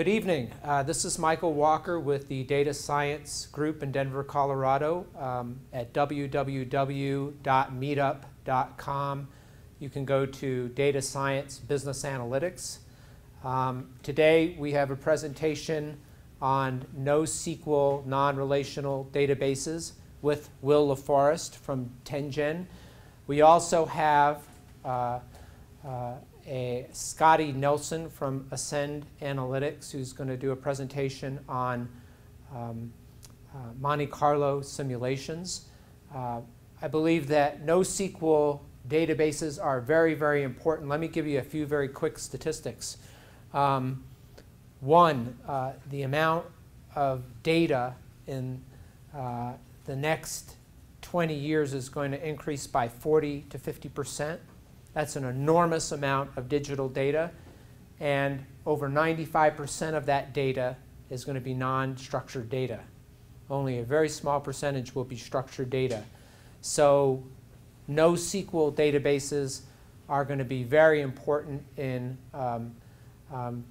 Good evening. This is Michael Walker with the Data Science Group in Denver, Colorado at www.meetup.com. You can go to Data Science Business Analytics. Today we have a presentation on NoSQL non-relational databases with Will LaForest from TenGen. We also have Scotty Nelson from Ascend Analytics, who's going to do a presentation on Monte Carlo simulations. I believe that NoSQL databases are very, very important. Let me give you a few very quick statistics. One, the amount of data in the next 20 years is going to increase by 40 to 50%. That's an enormous amount of digital data, and over 95% of that data is going to be non-structured data. Only a very small percentage will be structured data. So NoSQL databases are going to be very important in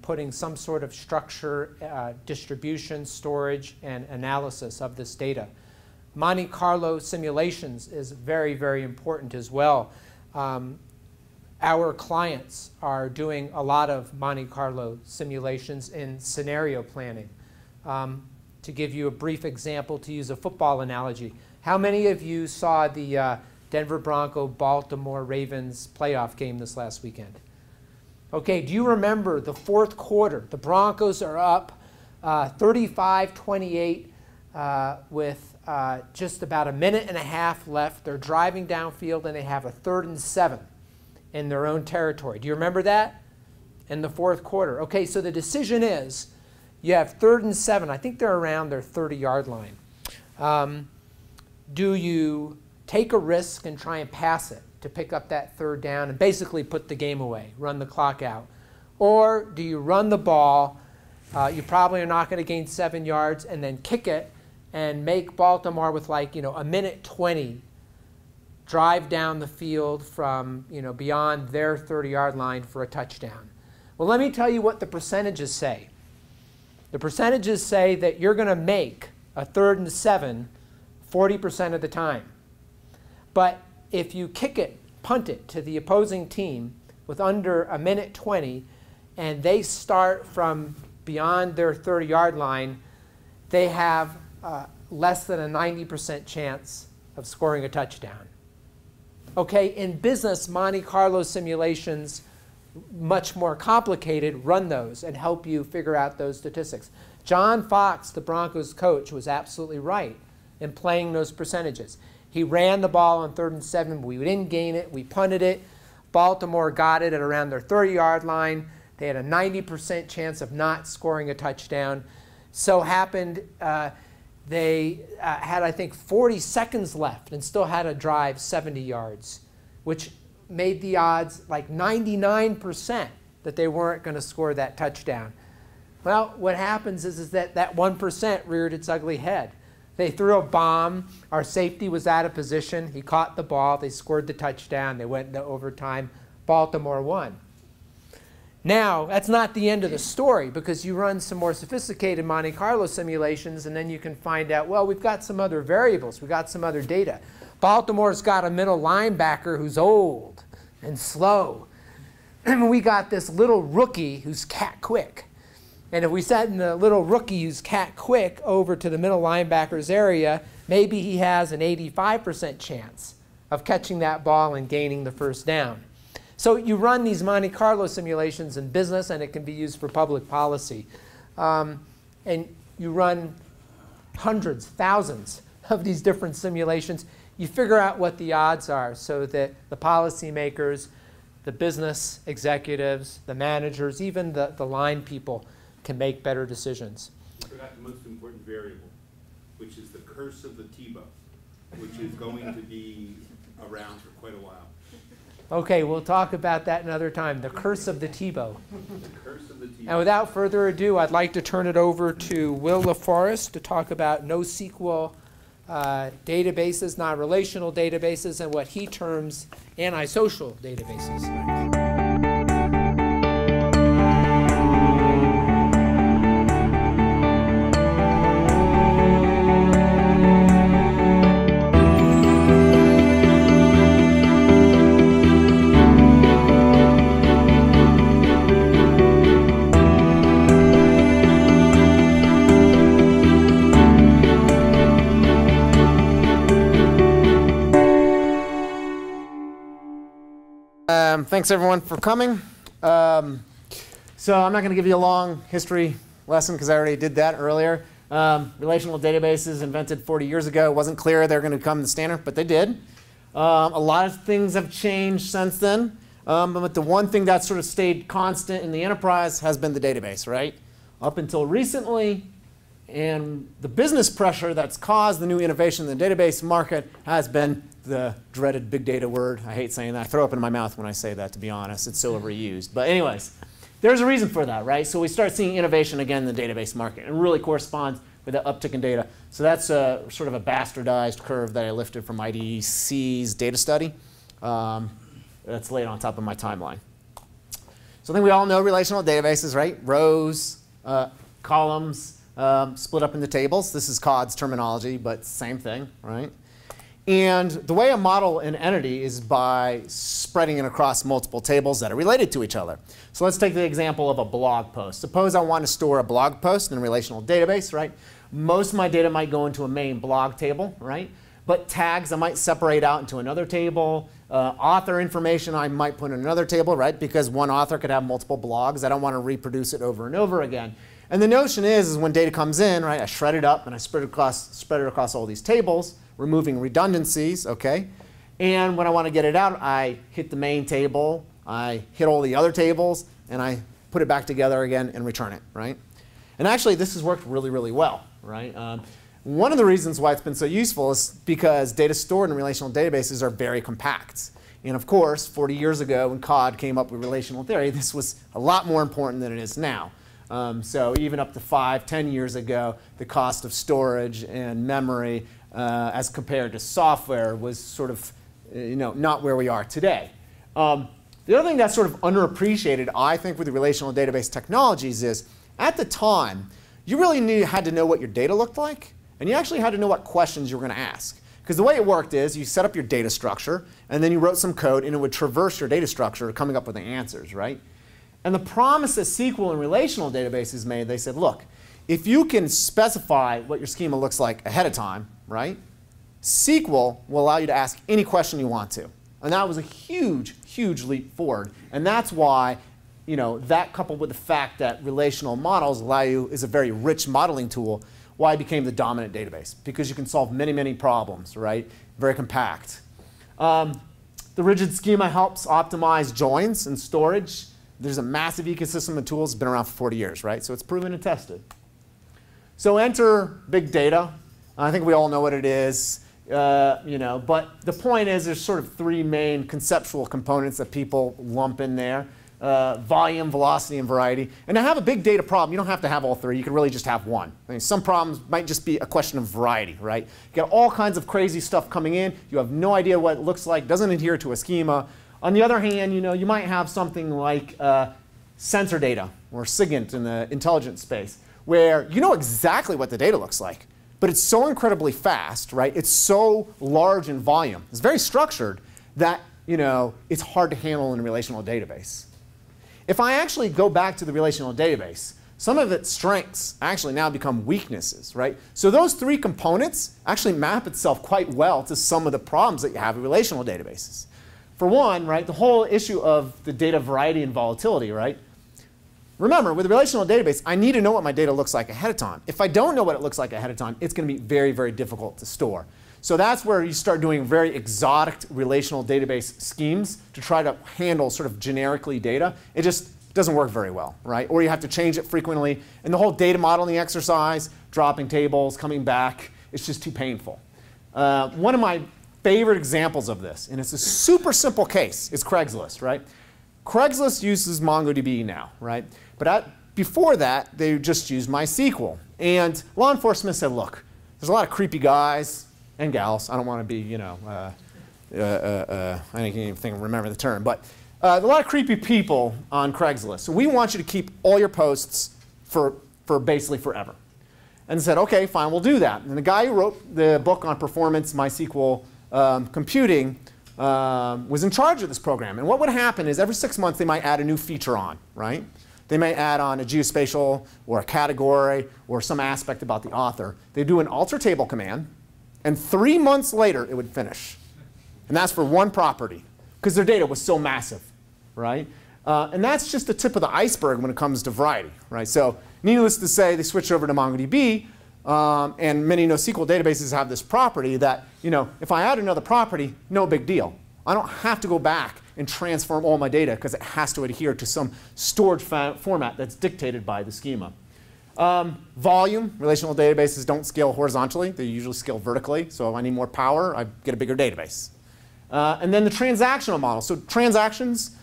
putting some sort of structure, distribution, storage, and analysis of this data. Monte Carlo simulations is very, very important as well. Our clients are doing a lot of Monte Carlo simulations in scenario planning. To give you a brief example, to use a football analogy, how many of you saw the Denver Baltimore Ravens playoff game this last weekend? Okay, do you remember the fourth quarter? The Broncos are up 35-28 with just about a minute and a half left. They're driving downfield and they have a 3rd and 7 in their own territory. Do you remember that? In the fourth quarter. Okay, so the decision is you have 3rd and 7. I think they're around their 30-yard line. Do you take a risk and try and pass it to pick up that 3rd down and basically put the game away, run the clock out? Or do you run the ball, you probably are not going to gain 7 yards, and then kick it and make Baltimore with like, a minute 20 drive down the field from, beyond their 30-yard line for a touchdown? Well, let me tell you what the percentages say. The percentages say that you're going to make a 3rd and 7 40% of the time. But if you kick it, punt it to the opposing team with under a minute 20, and they start from beyond their 30-yard line, they have less than a 90% chance of scoring a touchdown. Okay, in business, Monte Carlo simulations, much more complicated, run those and help you figure out those statistics. John Fox, the Broncos coach, was absolutely right in playing those percentages. He ran the ball on 3rd and 7. We didn't gain it. We punted it. Baltimore got it at around their 30-yard line. They had a 90% chance of not scoring a touchdown. So happened they had, I think, 40 seconds left and still had to drive 70 yards, which made the odds like 99% that they weren't going to score that touchdown. Well, what happens is that 1% reared its ugly head. They threw a bomb. Our safety was out of position. He caught the ball. They scored the touchdown. They went into overtime. Baltimore won. Now, that's not the end of the story, because you run some more sophisticated Monte Carlo simulations, and then you can find out, well, we've got some other variables. We've got some other data. Baltimore's got a middle linebacker who's old and slow. And we got this little rookie who's cat quick. And if we send the little rookie who's cat quick over to the middle linebacker's area, maybe he has an 85% chance of catching that ball and gaining the 1st down. So you run these Monte Carlo simulations in business, and it can be used for public policy. And you run hundreds, thousands of these different simulations. You figure out what the odds are so that the policymakers, the business executives, the managers, even the line people can make better decisions. You forgot the most important variable, which is the curse of the Tebow, which is going to be around for quite a while. Okay, we'll talk about that another time. The curse of the Tebow. The curse of the Tebow. And without further ado, I'd like to turn it over to Will LaForest to talk about NoSQL databases, non-relational databases, and what he terms antisocial databases. Thanks everyone for coming. So I'm not going to give you a long history lesson because I already did that earlier. Relational databases invented 40 years ago. It wasn't clear they were going to become the standard, but they did. A lot of things have changed since then. But the one thing that sort of stayed constant in the enterprise has been the database, right? Up until recently, and the business pressure that's caused the new innovation in the database market has been the dreaded big data word. I hate saying that. I throw up in my mouth when I say that, to be honest. It's so overused. But anyways, there's a reason for that, right? So we start seeing innovation again in the database market. And it really corresponds with the uptick in data. So that's sort of a bastardized curve that I lifted from IDC's data study. That's laid on top of my timeline. So I think we all know relational databases, right? Rows, columns, split up into tables. This is COD's terminology, but same thing, right? And the way I model an entity is by spreading it across multiple tables that are related to each other. So let's take the example of a blog post. Suppose I want to store a blog post in a relational database, right? Most of my data might go into a main blog table, right? But tags I might separate out into another table. Author information I might put in another table, right? Because one author could have multiple blogs. I don't want to reproduce it over and over again. And the notion is when data comes in, right, I shred it up and I spread it across all these tables, removing redundancies, okay? And when I want to get it out, I hit the main table, I hit all the other tables, and I put it back together again and return it, right? And actually, this has worked really, really well, right? One of the reasons why it's been so useful is because data stored in relational databases are very compact. And of course, 40 years ago when COD came up with relational theory, this was a lot more important than it is now. So even up to 5, 10 years ago, the cost of storage and memory as compared to software was sort of not where we are today. The other thing that's sort of underappreciated, I think, with the relational database technologies is at the time, you really had to know what your data looked like, and you actually had to know what questions you were going to ask. Because the way it worked is you set up your data structure, and then you wrote some code, and it would traverse your data structure, coming up with the answers, right? And the promise that SQL and relational databases made, they said, look, if you can specify what your schema looks like ahead of time, right, SQL will allow you to ask any question you want to. And that was a huge, huge leap forward. And that's why that coupled with the fact that relational models allow you is a very rich modeling tool, why it became the dominant database. Because you can solve many, many problems, right? Very compact. The rigid schema helps optimize joins and storage. There's a massive ecosystem of tools that's been around for 40 years, right? So it's proven and tested. So enter big data. I think we all know what it is, but the point is there's sort of 3 main conceptual components that people lump in there. Volume, velocity, and variety. And to have a big data problem, you don't have to have all 3. You can really just have one. I mean, some problems might just be a question of variety, right? You get all kinds of crazy stuff coming in. You have no idea what it looks like, doesn't adhere to a schema. On the other hand, you might have something like sensor data or SIGINT in the intelligence space, where you know exactly what the data looks like, but it's so incredibly fast, right? It's so large in volume. It's very structured that it's hard to handle in a relational database. If I actually go back to the relational database, some of its strengths actually now become weaknesses, right? So those 3 components actually map itself quite well to some of the problems that you have in relational databases. For one, right, the whole issue of the data variety and volatility, right? Remember, with a relational database, I need to know what my data looks like ahead of time. If I don't know what it looks like ahead of time, it's going to be very, very difficult to store. So that's where you start doing very exotic relational database schemes to try to handle sort of generically data. It just doesn't work very well, right? Or you have to change it frequently. And the whole data modeling exercise, dropping tables, coming back, it's just too painful. One of my favorite examples of this, and it's a super simple case, is Craigslist, right? Craigslist uses MongoDB now, right? But before that, they just used MySQL. And law enforcement said, look, there's a lot of creepy guys and gals. I don't want to be, I can't even remember the term. But a lot of creepy people on Craigslist. So we want you to keep all your posts for basically forever. And said, OK, fine, we'll do that. And the guy who wrote the book on performance MySQL computing was in charge of this program. And what would happen is every 6 months they might add a new feature on, right? They may add on a geospatial or a category or some aspect about the author. They do an alter table command, and 3 months later it would finish. And that's for one property, because their data was so massive. right? And that's just the tip of the iceberg when it comes to variety, right? So needless to say, they switched over to MongoDB, and many NoSQL databases have this property that, if I add another property, no big deal. I don't have to go back and transform all my data because it has to adhere to some storage format that's dictated by the schema. Volume, relational databases don't scale horizontally. They usually scale vertically. So if I need more power, I get a bigger database. And then the transactional model. So transactions,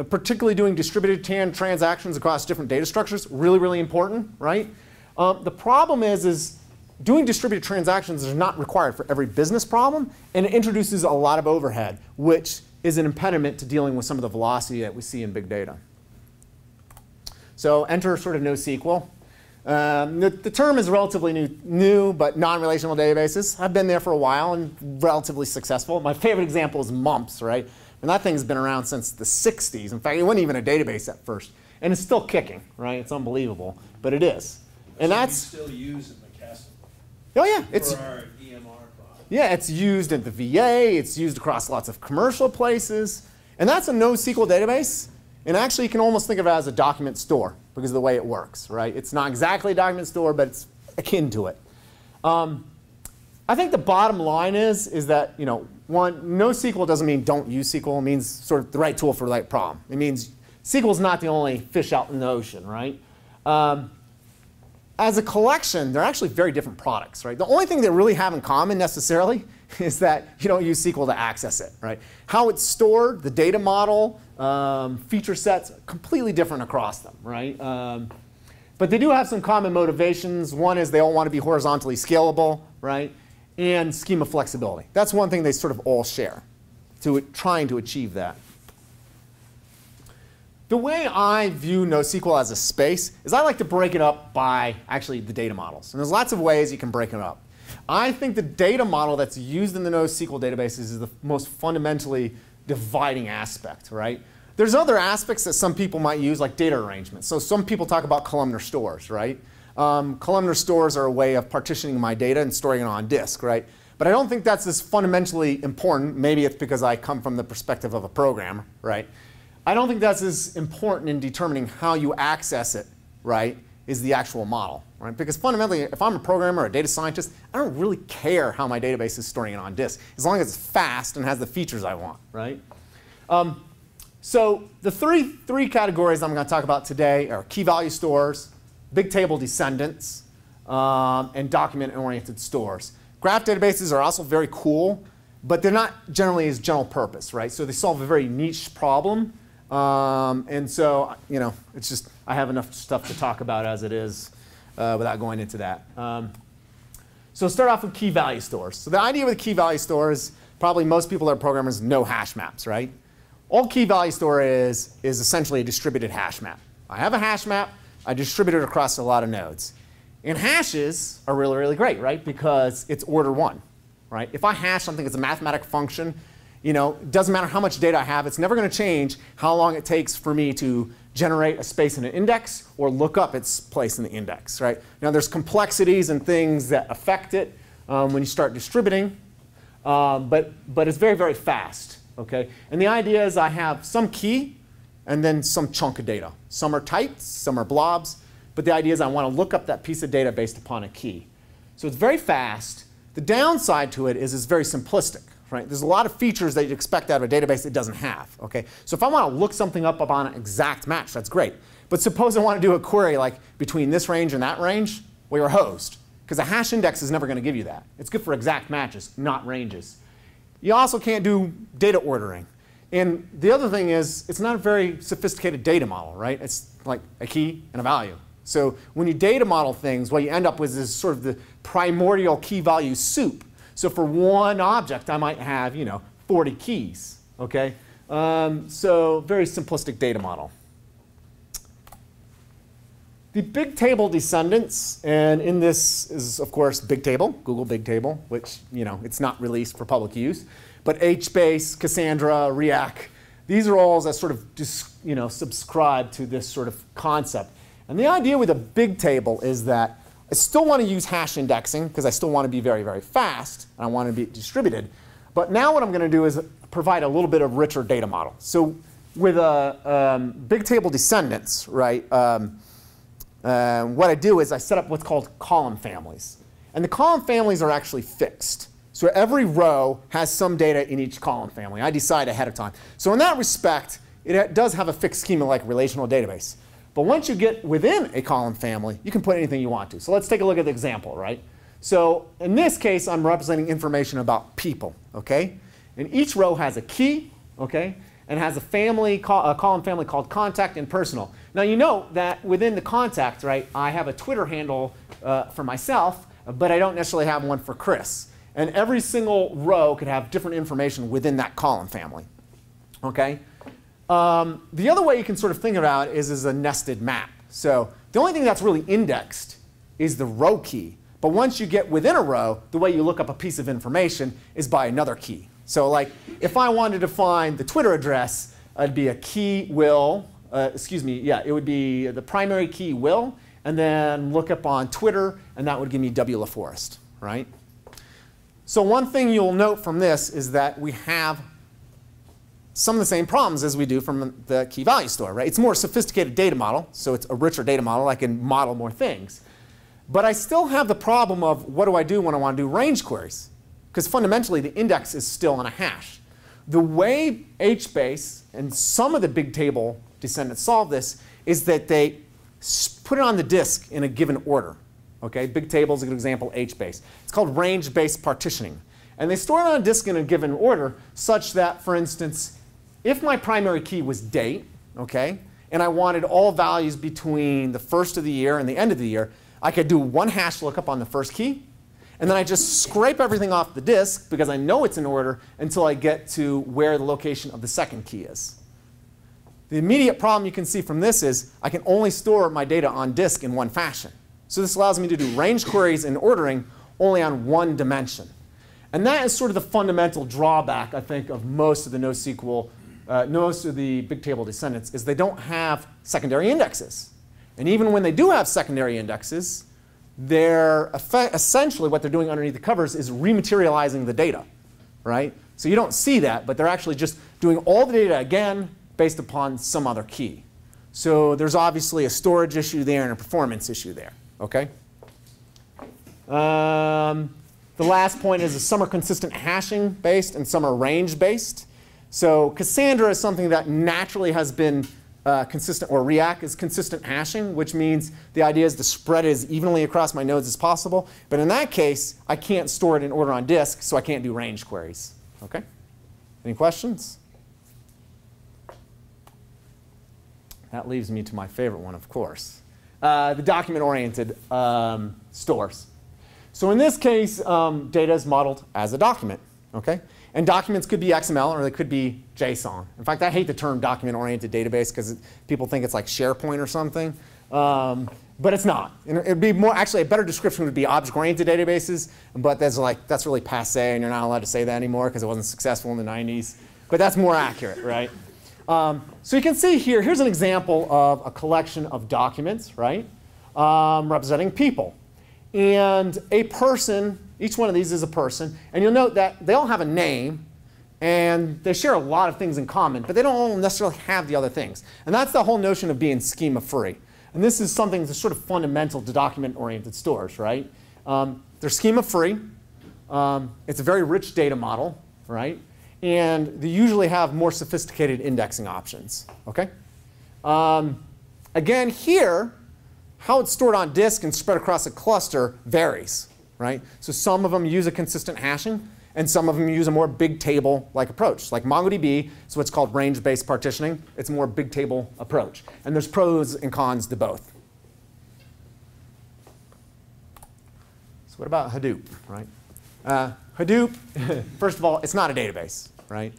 particularly doing distributed transactions across different data structures, really, really important, right? The problem is doing distributed transactions is not required for every business problem, and it introduces a lot of overhead, which is an impediment to dealing with some of the velocity that we see in big data. So enter sort of NoSQL. The term is relatively new, but non-relational databases. I've been there for a while and relatively successful. My favorite example is mumps, right? And that thing's been around since the 60s. In fact, it wasn't even a database at first. And it's still kicking, right? It's unbelievable, but it is. And so that's we still use in McKesson. Oh yeah, it's for our EMR product. Yeah, it's used in the VA. It's used across lots of commercial places, and that's a NoSQL database. And actually, you can almost think of it as a document store because of the way it works, right? It's not exactly a document store, but it's akin to it. I think the bottom line is that one, NoSQL doesn't mean don't use SQL. It means sort of the right tool for the right problem. It means SQL is not the only fish out in the ocean, right? As a collection, they're actually very different products, right? The only thing they really have in common necessarily is that you don't use SQL to access it, right? How it's stored, the data model, feature sets, completely different across them, right? But they do have some common motivations. One is they all want to be horizontally scalable, right? And schema flexibility. That's one thing they sort of all share, trying to achieve that. The way I view NoSQL as a space is I like to break it up by actually the data models. And there's lots of ways you can break it up. I think the data model that's used in the NoSQL databases is the most fundamentally dividing aspect, right? There's other aspects that some people might use, like data arrangement. So some people talk about columnar stores, right? Columnar stores are a way of partitioning my data and storing it on disk, right? But I don't think that's as fundamentally important. Maybe it's because I come from the perspective of a programmer, right? I don't think that's as important in determining how you access it, right, is the actual model, right? Because fundamentally, if I'm a programmer or a data scientist, I don't really care how my database is storing it on disk, as long as it's fast and has the features I want, right? So the three categories I'm going to talk about today are key value stores, big table descendants, and document-oriented stores. Graph databases are also very cool, but they're not generally as general purpose, right? So they solve a very niche problem. And so, it's just, I have enough stuff to talk about as it is without going into that. So start off with key value stores. So the idea with a key value store is probably most people that are programmers know hash maps, right? All key value store is essentially a distributed hash map. I have a hash map. I distribute it across a lot of nodes. And hashes are really, really great, right? Because it's order one, right? If I hash something, it's a mathematical function. It doesn't matter how much data I have. It's never going to change how long it takes for me to generate a space in an index or look up its place in the index, right? Now, there's complexities and things that affect it when you start distributing, but it's very, very fast, okay? And the idea is I have some key and then some chunk of data. Some are types, some are blobs, but the idea is I want to look up that piece of data based upon a key. So it's very fast. The downside to it is it's very simplistic. Right? There's a lot of features that you'd expect out of a database it doesn't have. Okay? So if I want to look something up on an exact match, that's great. But suppose I want to do a query like between this range and that range, well, you're hosed. Because a hash index is never going to give you that. It's good for exact matches, not ranges. You also can't do data ordering. And the other thing is, it's not a very sophisticated data model, right? It's like a key and a value. So when you data model things, what you end up with is sort of the primordial key value soup. So for one object, I might have 40 keys. Okay? So very simplistic data model. The big table descendants, and in this is, of course, Bigtable, Google Bigtable, which it's not released for public use. But HBase, Cassandra, React, these are all that sort of subscribe to this sort of concept. And the idea with a big table is that I still want to use hash indexing because I still want to be very, very fast, and I want to be distributed. But now what I'm going to do is provide a little bit of richer data model. So with a big table descendants, right, what I do is I set up what's called column families. And the column families are actually fixed. So every row has some data in each column family. I decide ahead of time. So in that respect, it does have a fixed schema like a relational database. But once you get within a column family, you can put anything you want to. So let's take a look at the example, right? So in this case, I'm representing information about people, okay? And each row has a key, okay? And has a column family called contact and personal. Now you know that within the contact, right, I have a Twitter handle for myself, but I don't necessarily have one for Chris. And every single row could have different information within that column family, okay? The other way you can sort of think about it is as a nested map. So the only thing that's really indexed is the row key. But once you get within a row, the way you look up a piece of information is by another key. So like if I wanted to find the Twitter address, it'd be a key will, it would be the primary key will, and then look up on Twitter, and that would give me W. LaForest, right? So one thing you'll note from this is that we have some of the same problems as we do from the key value store, right? It's a more sophisticated data model, so it's a richer data model. I can model more things. But I still have the problem of what do I do when I want to do range queries? Because fundamentally, the index is still on a hash. The way HBase and some of the big table descendants solve this is that they put it on the disk in a given order. Okay, big table is a good example, HBase. It's called range-based partitioning. And they store it on a disk in a given order such that, for instance, if my primary key was date, okay, and I wanted all values between the first of the year and the end of the year, I could do one hash lookup on the first key, and then I just scrape everything off the disk because I know it's in order until I get to where the location of the second key is. The immediate problem you can see from this is I can only store my data on disk in one fashion. So this allows me to do range queries and ordering only on one dimension. And that is sort of the fundamental drawback, I think, of most of the NoSQL, most of the big table descendants, is they don't have secondary indexes. And even when they do have secondary indexes, they're essentially what they're doing underneath the covers is rematerializing the data, right? So you don't see that, but they're actually just doing all the data again based upon some other key. So there's obviously a storage issue there and a performance issue there, okay? The last point is some are consistent hashing based and some are range based. So Cassandra is something that naturally has been consistent, or React is consistent hashing, which means the idea is to spread it as evenly across my nodes as possible. But in that case, I can't store it in order on disk, so I can't do range queries. Okay? Any questions? That leaves me to my favorite one, of course. The document-oriented stores. So in this case, data is modeled as a document. Okay? And documents could be XML or they could be JSON. In fact, I hate the term document-oriented database because people think it's like SharePoint or something. But it's not. And it'd be more, actually, a better description would be object-oriented databases. But that's really passé, and you're not allowed to say that anymore because it wasn't successful in the 90s. But that's more accurate, right? So you can see here, here's an example of a collection of documents, right, representing people. And a person, each one of these is a person. And you'll note that they all have a name, and they share a lot of things in common, but they don't all necessarily have the other things. And that's the whole notion of being schema-free. And this is something that's sort of fundamental to document-oriented stores, right? They're schema-free. It's a very rich data model, right? And they usually have more sophisticated indexing options, okay? Again, here, how it's stored on disk and spread across a cluster varies, right? So some of them use a consistent hashing, and some of them use a more big table-like approach. Like MongoDB is what's called range-based partitioning. It's a more big table approach. And there's pros and cons to both. So what about Hadoop, right? Hadoop, first of all, it's not a database, right?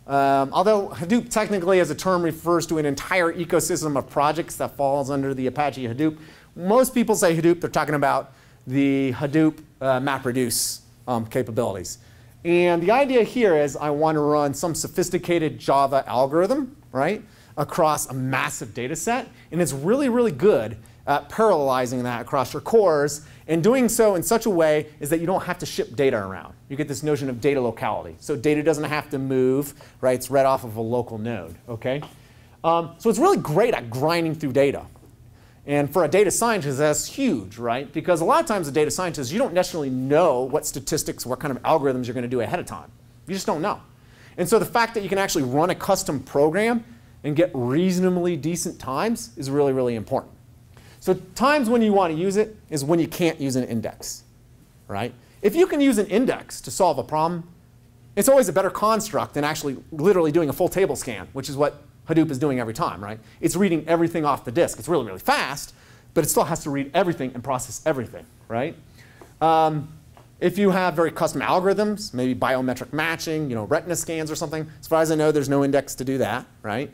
Although Hadoop technically as a term refers to an entire ecosystem of projects that falls under the Apache Hadoop. Most people say Hadoop, they're talking about the Hadoop MapReduce capabilities. And the idea here is I want to run some sophisticated Java algorithm, right, across a massive data set. And it's really, really good at parallelizing that across your cores. And doing so in such a way is that you don't have to ship data around. You get this notion of data locality. So data doesn't have to move, right? It's read off of a local node, okay? So it's really great at grinding through data. And for a data scientist, that's huge, right? Because a lot of times as a data scientist, you don't necessarily know what statistics, what kind of algorithms you're going to do ahead of time. You just don't know. And so the fact that you can actually run a custom program and get reasonably decent times is really, really important. So times when you want to use it is when you can't use an index, right? If you can use an index to solve a problem, it's always a better construct than actually literally doing a full table scan, which is what Hadoop is doing every time, right? It's reading everything off the disk. It's really, really fast, but it still has to read everything and process everything, right? If you have very custom algorithms, maybe biometric matching, retina scans or something, as far as I know, there's no index to do that, right?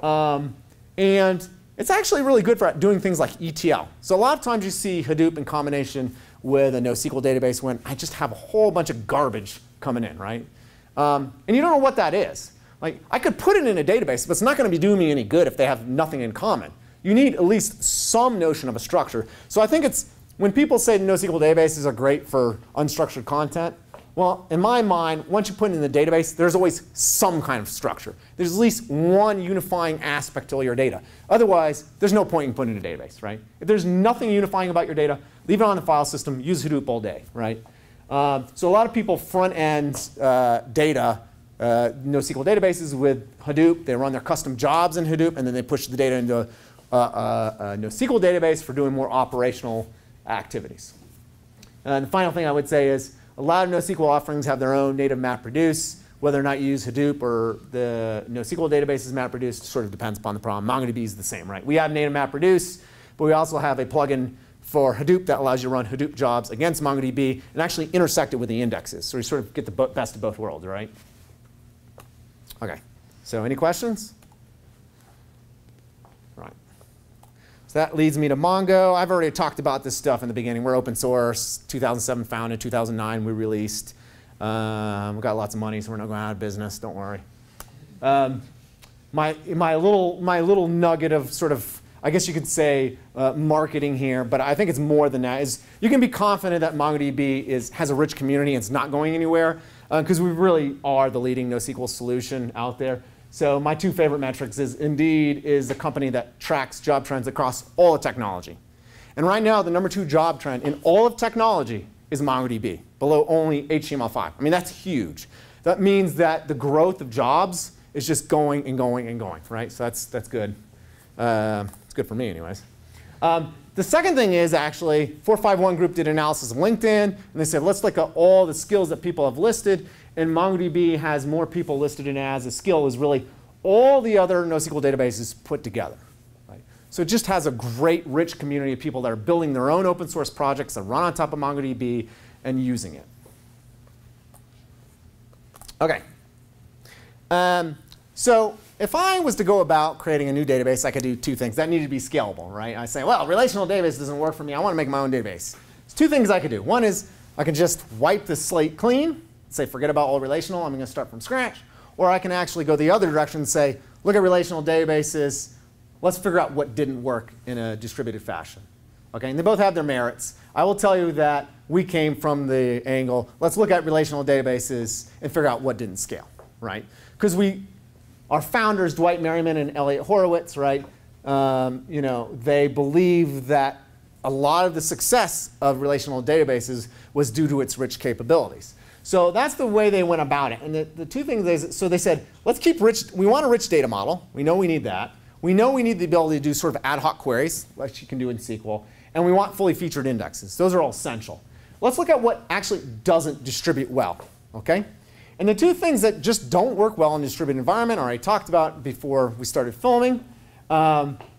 And it's actually really good for doing things like ETL. So a lot of times you see Hadoop in combination with a NoSQL database when I just have a whole bunch of garbage coming in, right? And you don't know what that is. Like, I could put it in a database, but it's not going to be doing me any good if they have nothing in common. You need at least some notion of a structure. So I think it's, when people say NoSQL databases are great for unstructured content, well, in my mind, once you put it in the database, there's always some kind of structure. There's at least one unifying aspect to all your data. Otherwise, there's no point in putting it in a database, right? If there's nothing unifying about your data, leave it on the file system, use Hadoop all day, right? So a lot of people front-end data NoSQL databases with Hadoop. They run their custom jobs in Hadoop, and then they push the data into a NoSQL database for doing more operational activities. And the final thing I would say is a lot of NoSQL offerings have their own native MapReduce. Whether or not you use Hadoop or the NoSQL database is MapReduce sort of depends upon the problem. MongoDB is the same, right? We have native MapReduce, but we also have a plugin for Hadoop that allows you to run Hadoop jobs against MongoDB and actually intersect it with the indexes. So you sort of get the best of both worlds, right? OK, so any questions? Right. So that leads me to Mongo. I've already talked about this stuff in the beginning. We're open source. 2007 founded. 2009 we released. We've got lots of money, so we're not going out of business. Don't worry. My little nugget of sort of, I guess you could say, marketing here, but I think it's more than that. Is you can be confident that MongoDB has a rich community and it's not going anywhere, because we really are the leading NoSQL solution out there. So my two favorite metrics is Indeed is the company that tracks job trends across all of technology. And right now, the #2 job trend in all of technology is MongoDB, below only HTML5. I mean, that's huge. That means that the growth of jobs is just going and going and going, right? So that's good. It's good for me anyways. The second thing is actually 451 Group did analysis of LinkedIn, and they said, let's look at all the skills that people have listed. And MongoDB has more people listed in as a skill is really all the other NoSQL databases put together. Right? So it just has a great, rich community of people that are building their own open source projects that run on top of MongoDB and using it. OK. So if I was to go about creating a new database, I could do two things. That needed to be scalable, right? I say, well, relational database doesn't work for me. I want to make my own database. There's two things I could do. One is I can just wipe the slate clean, say, forget about all relational. I'm going to start from scratch. Or I can actually go the other direction and say, look at relational databases. Let's figure out what didn't work in a distributed fashion. Okay? And they both have their merits. I will tell you that we came from the angle, let's look at relational databases and figure out what didn't scale, right? Because our founders, Dwight Merriman and Elliot Horowitz, right? They believe that a lot of the success of relational databases was due to its rich capabilities. So that's the way they went about it. And the two things, so they said, let's keep rich. We want a rich data model. We know we need that. We know we need the ability to do sort of ad hoc queries, like you can do in SQL. And we want fully featured indexes. Those are all essential. Let's look at what actually doesn't distribute well, OK? And the two things that just don't work well in a distributed environment, I already talked about before we started filming,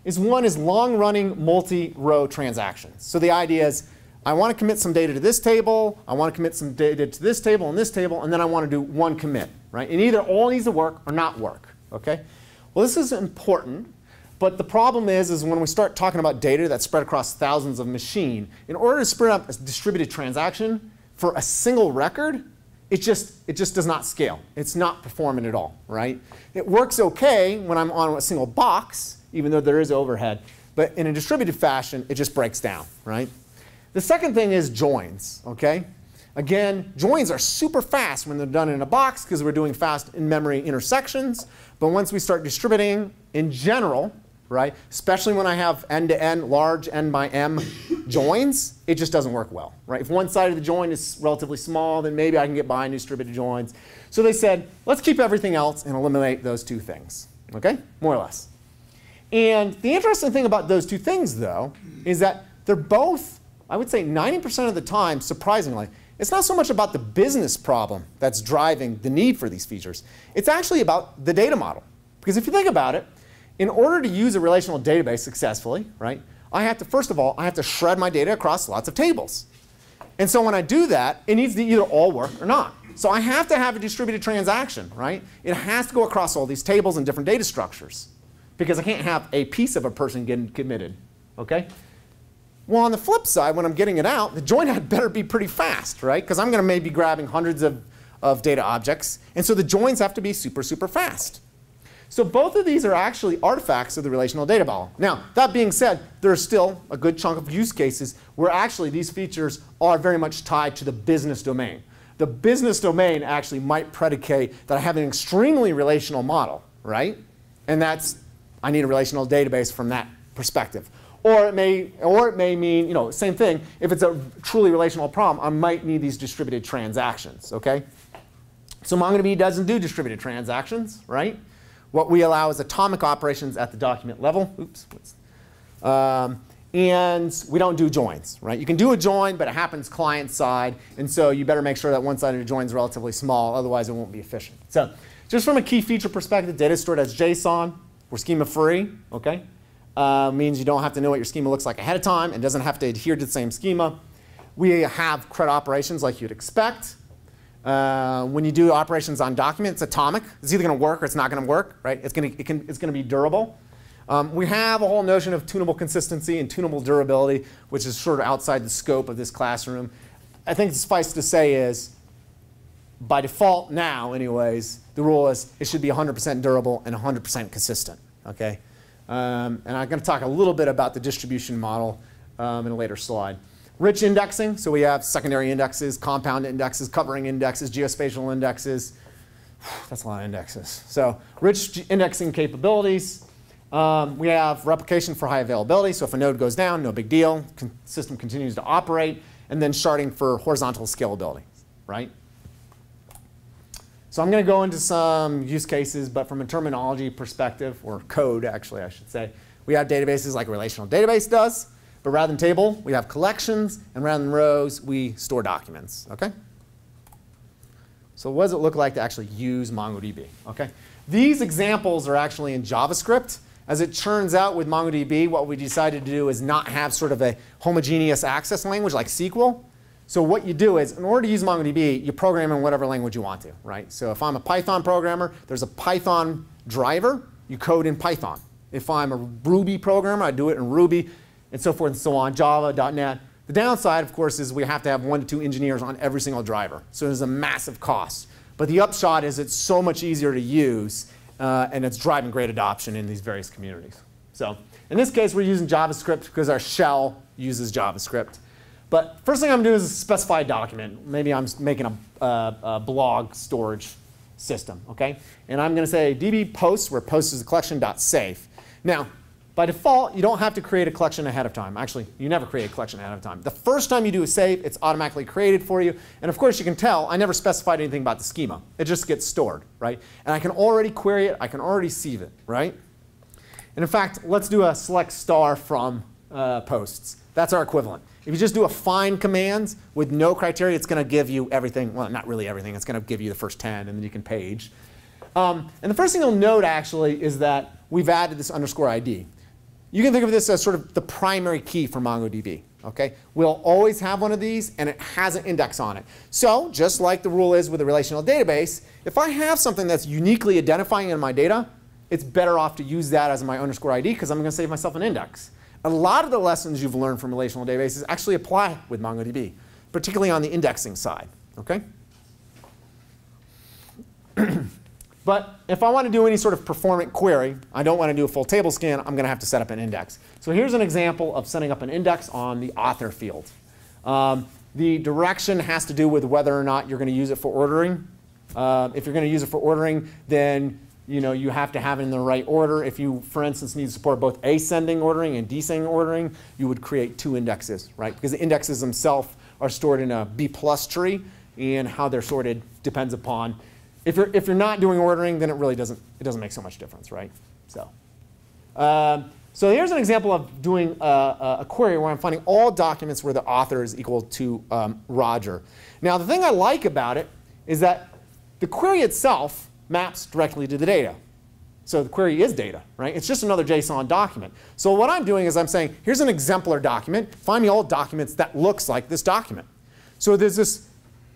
is one is long-running multi-row transactions. So the idea is, I want to commit some data to this table, I want to commit some data to this table and this table, and then I want to do one commit, right? And either all needs to work or not work, OK? Well, this is important, but the problem is when we start talking about data that's spread across thousands of machines, in order to spread up a distributed transaction for a single record, it just does not scale. It's not performant at all, right? It works OK when I'm on a single box, even though there is overhead. But in a distributed fashion, it just breaks down, right? The second thing is joins, OK? Again, joins are super fast when they're done in a box because we're doing fast in-memory intersections. But once we start distributing in general, right, especially when I have end-to-end, large n by m joins, it just doesn't work well. Right? If one side of the join is relatively small, then maybe I can get by in distributed joins. So they said, let's keep everything else and eliminate those two things. Okay? More or less. And the interesting thing about those two things, though, is that they're both, I would say 90% of the time, surprisingly, it's not so much about the business problem that's driving the need for these features. It's actually about the data model. Because if you think about it, in order to use a relational database successfully, right, I have to, first of all, I have to shred my data across lots of tables. And so when I do that, it needs to either all work or not. So I have to have a distributed transaction, right? It has to go across all these tables and different data structures, because I can't have a piece of a person getting committed. Okay? Well, on the flip side, when I'm getting it out, the join had better be pretty fast, right? Because I'm going to maybe be grabbing hundreds of data objects. And so the joins have to be super, super fast. So both of these are actually artifacts of the relational data model. Now, that being said, there's still a good chunk of use cases where actually these features are very much tied to the business domain. The business domain actually might predicate that I have an extremely relational model, right? And that's, I need a relational database from that perspective. Or it may mean, you know, same thing. If it's a truly relational problem, I might need these distributed transactions, okay? So MongoDB doesn't do distributed transactions, right? What we allow is atomic operations at the document level. Oops. And we don't do joins, right? You can do a join, but it happens client side. And so you better make sure that one side of your join is relatively small. Otherwise, it won't be efficient. So just from a key feature perspective, data is stored as JSON. We're schema free, okay? Means you don't have to know what your schema looks like ahead of time and doesn't have to adhere to the same schema. We have CRUD operations like you'd expect. When you do operations on documents, it's atomic. It's either going to work or it's not going to work, right? It's going to be durable. We have a whole notion of tunable consistency and tunable durability, which is sort of outside the scope of this classroom. I think suffice to say is, by default now, anyways, the rule is it should be 100% durable and 100% consistent. Okay? And I'm going to talk a little bit about the distribution model in a later slide. Rich indexing, so we have secondary indexes, compound indexes, covering indexes, geospatial indexes. That's a lot of indexes. So rich indexing capabilities. We have replication for high availability. So if a node goes down, no big deal. System continues to operate. And then sharding for horizontal scalability, right? So I'm going to go into some use cases, but from a terminology perspective, or code actually I should say, we have databases like a relational database does. But rather than table, we have collections, and rather than rows, we store documents. Okay? So what does it look like to actually use MongoDB? Okay? These examples are actually in JavaScript. As it turns out with MongoDB, what we decided to do is not have sort of a homogeneous access language like SQL. So what you do is, in order to use MongoDB, you program in whatever language you want to, right? So if I'm a Python programmer, there's a Python driver. You code in Python. If I'm a Ruby programmer, I do it in Ruby, and so forth and so on, Java, .NET. The downside, of course, is we have to have 1 to 2 engineers on every single driver. So there's a massive cost. But the upshot is it's so much easier to use, and it's driving great adoption in these various communities. So in this case, we're using JavaScript because our shell uses JavaScript. But first thing I'm doing is specify a document. Maybe I'm making a blog storage system, okay? And I'm going to say db posts, where post is a collection, .safe. Now, by default, you don't have to create a collection ahead of time. Actually, you never create a collection ahead of time. The first time you do a save, it's automatically created for you. And of course, you can tell I never specified anything about the schema. It just gets stored, right? And I can already query it. I can already sieve it, right? And in fact, let's do a select star from posts. That's our equivalent. If you just do a find command with no criteria, it's going to give you everything. Well, not really everything. It's going to give you the first 10, and then you can page. And the first thing you'll note, actually, is that we've added this _ID. You can think of this as sort of the primary key for MongoDB. Okay? We'll always have one of these, and it has an index on it. So just like the rule is with a relational database, if I have something that's uniquely identifying in my data, it's better off to use that as my _ID because I'm going to save myself an index. A lot of the lessons you've learned from relational databases actually apply with MongoDB, particularly on the indexing side. Okay? But if I want to do any sort of performant query, I don't want to do a full table scan, I'm going to have to set up an index. So here's an example of setting up an index on the author field. The direction has to do with whether or not you're going to use it for ordering. If you're going to use it for ordering, then you have to have it in the right order. If you, for instance, need to support both ascending ordering and descending ordering, you would create 2 indexes, right? Because the indexes themselves are stored in a B+ tree, and how they're sorted depends upon. If you're not doing ordering, then it really doesn't make so much difference, right? So here's an example of doing a query where I'm finding all documents where the author is equal to Roger. Now, the thing I like about it is that the query itself maps directly to the data. So the query is data, right? It's just another JSON document. So what I'm doing is I'm saying, here's an exemplar document. Find me all documents that looks like this document. So there's this,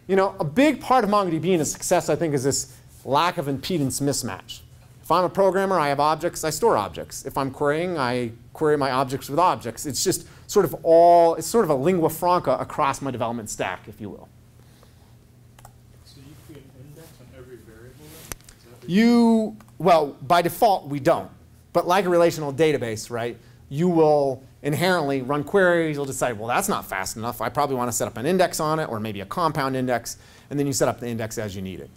a big part of MongoDB and its success, I think, is this lack of impedance mismatch. If I'm a programmer, I have objects, I store objects. If I'm querying, I query my objects with objects. It's just it's sort of a lingua franca across my development stack, if you will. So you create an index on every variable then? Well, by default, we don't. But like a relational database, right, you will inherently run queries. You'll decide, well, that's not fast enough. I probably want to set up an index on it, or maybe a compound index. And then you set up the index as you need it.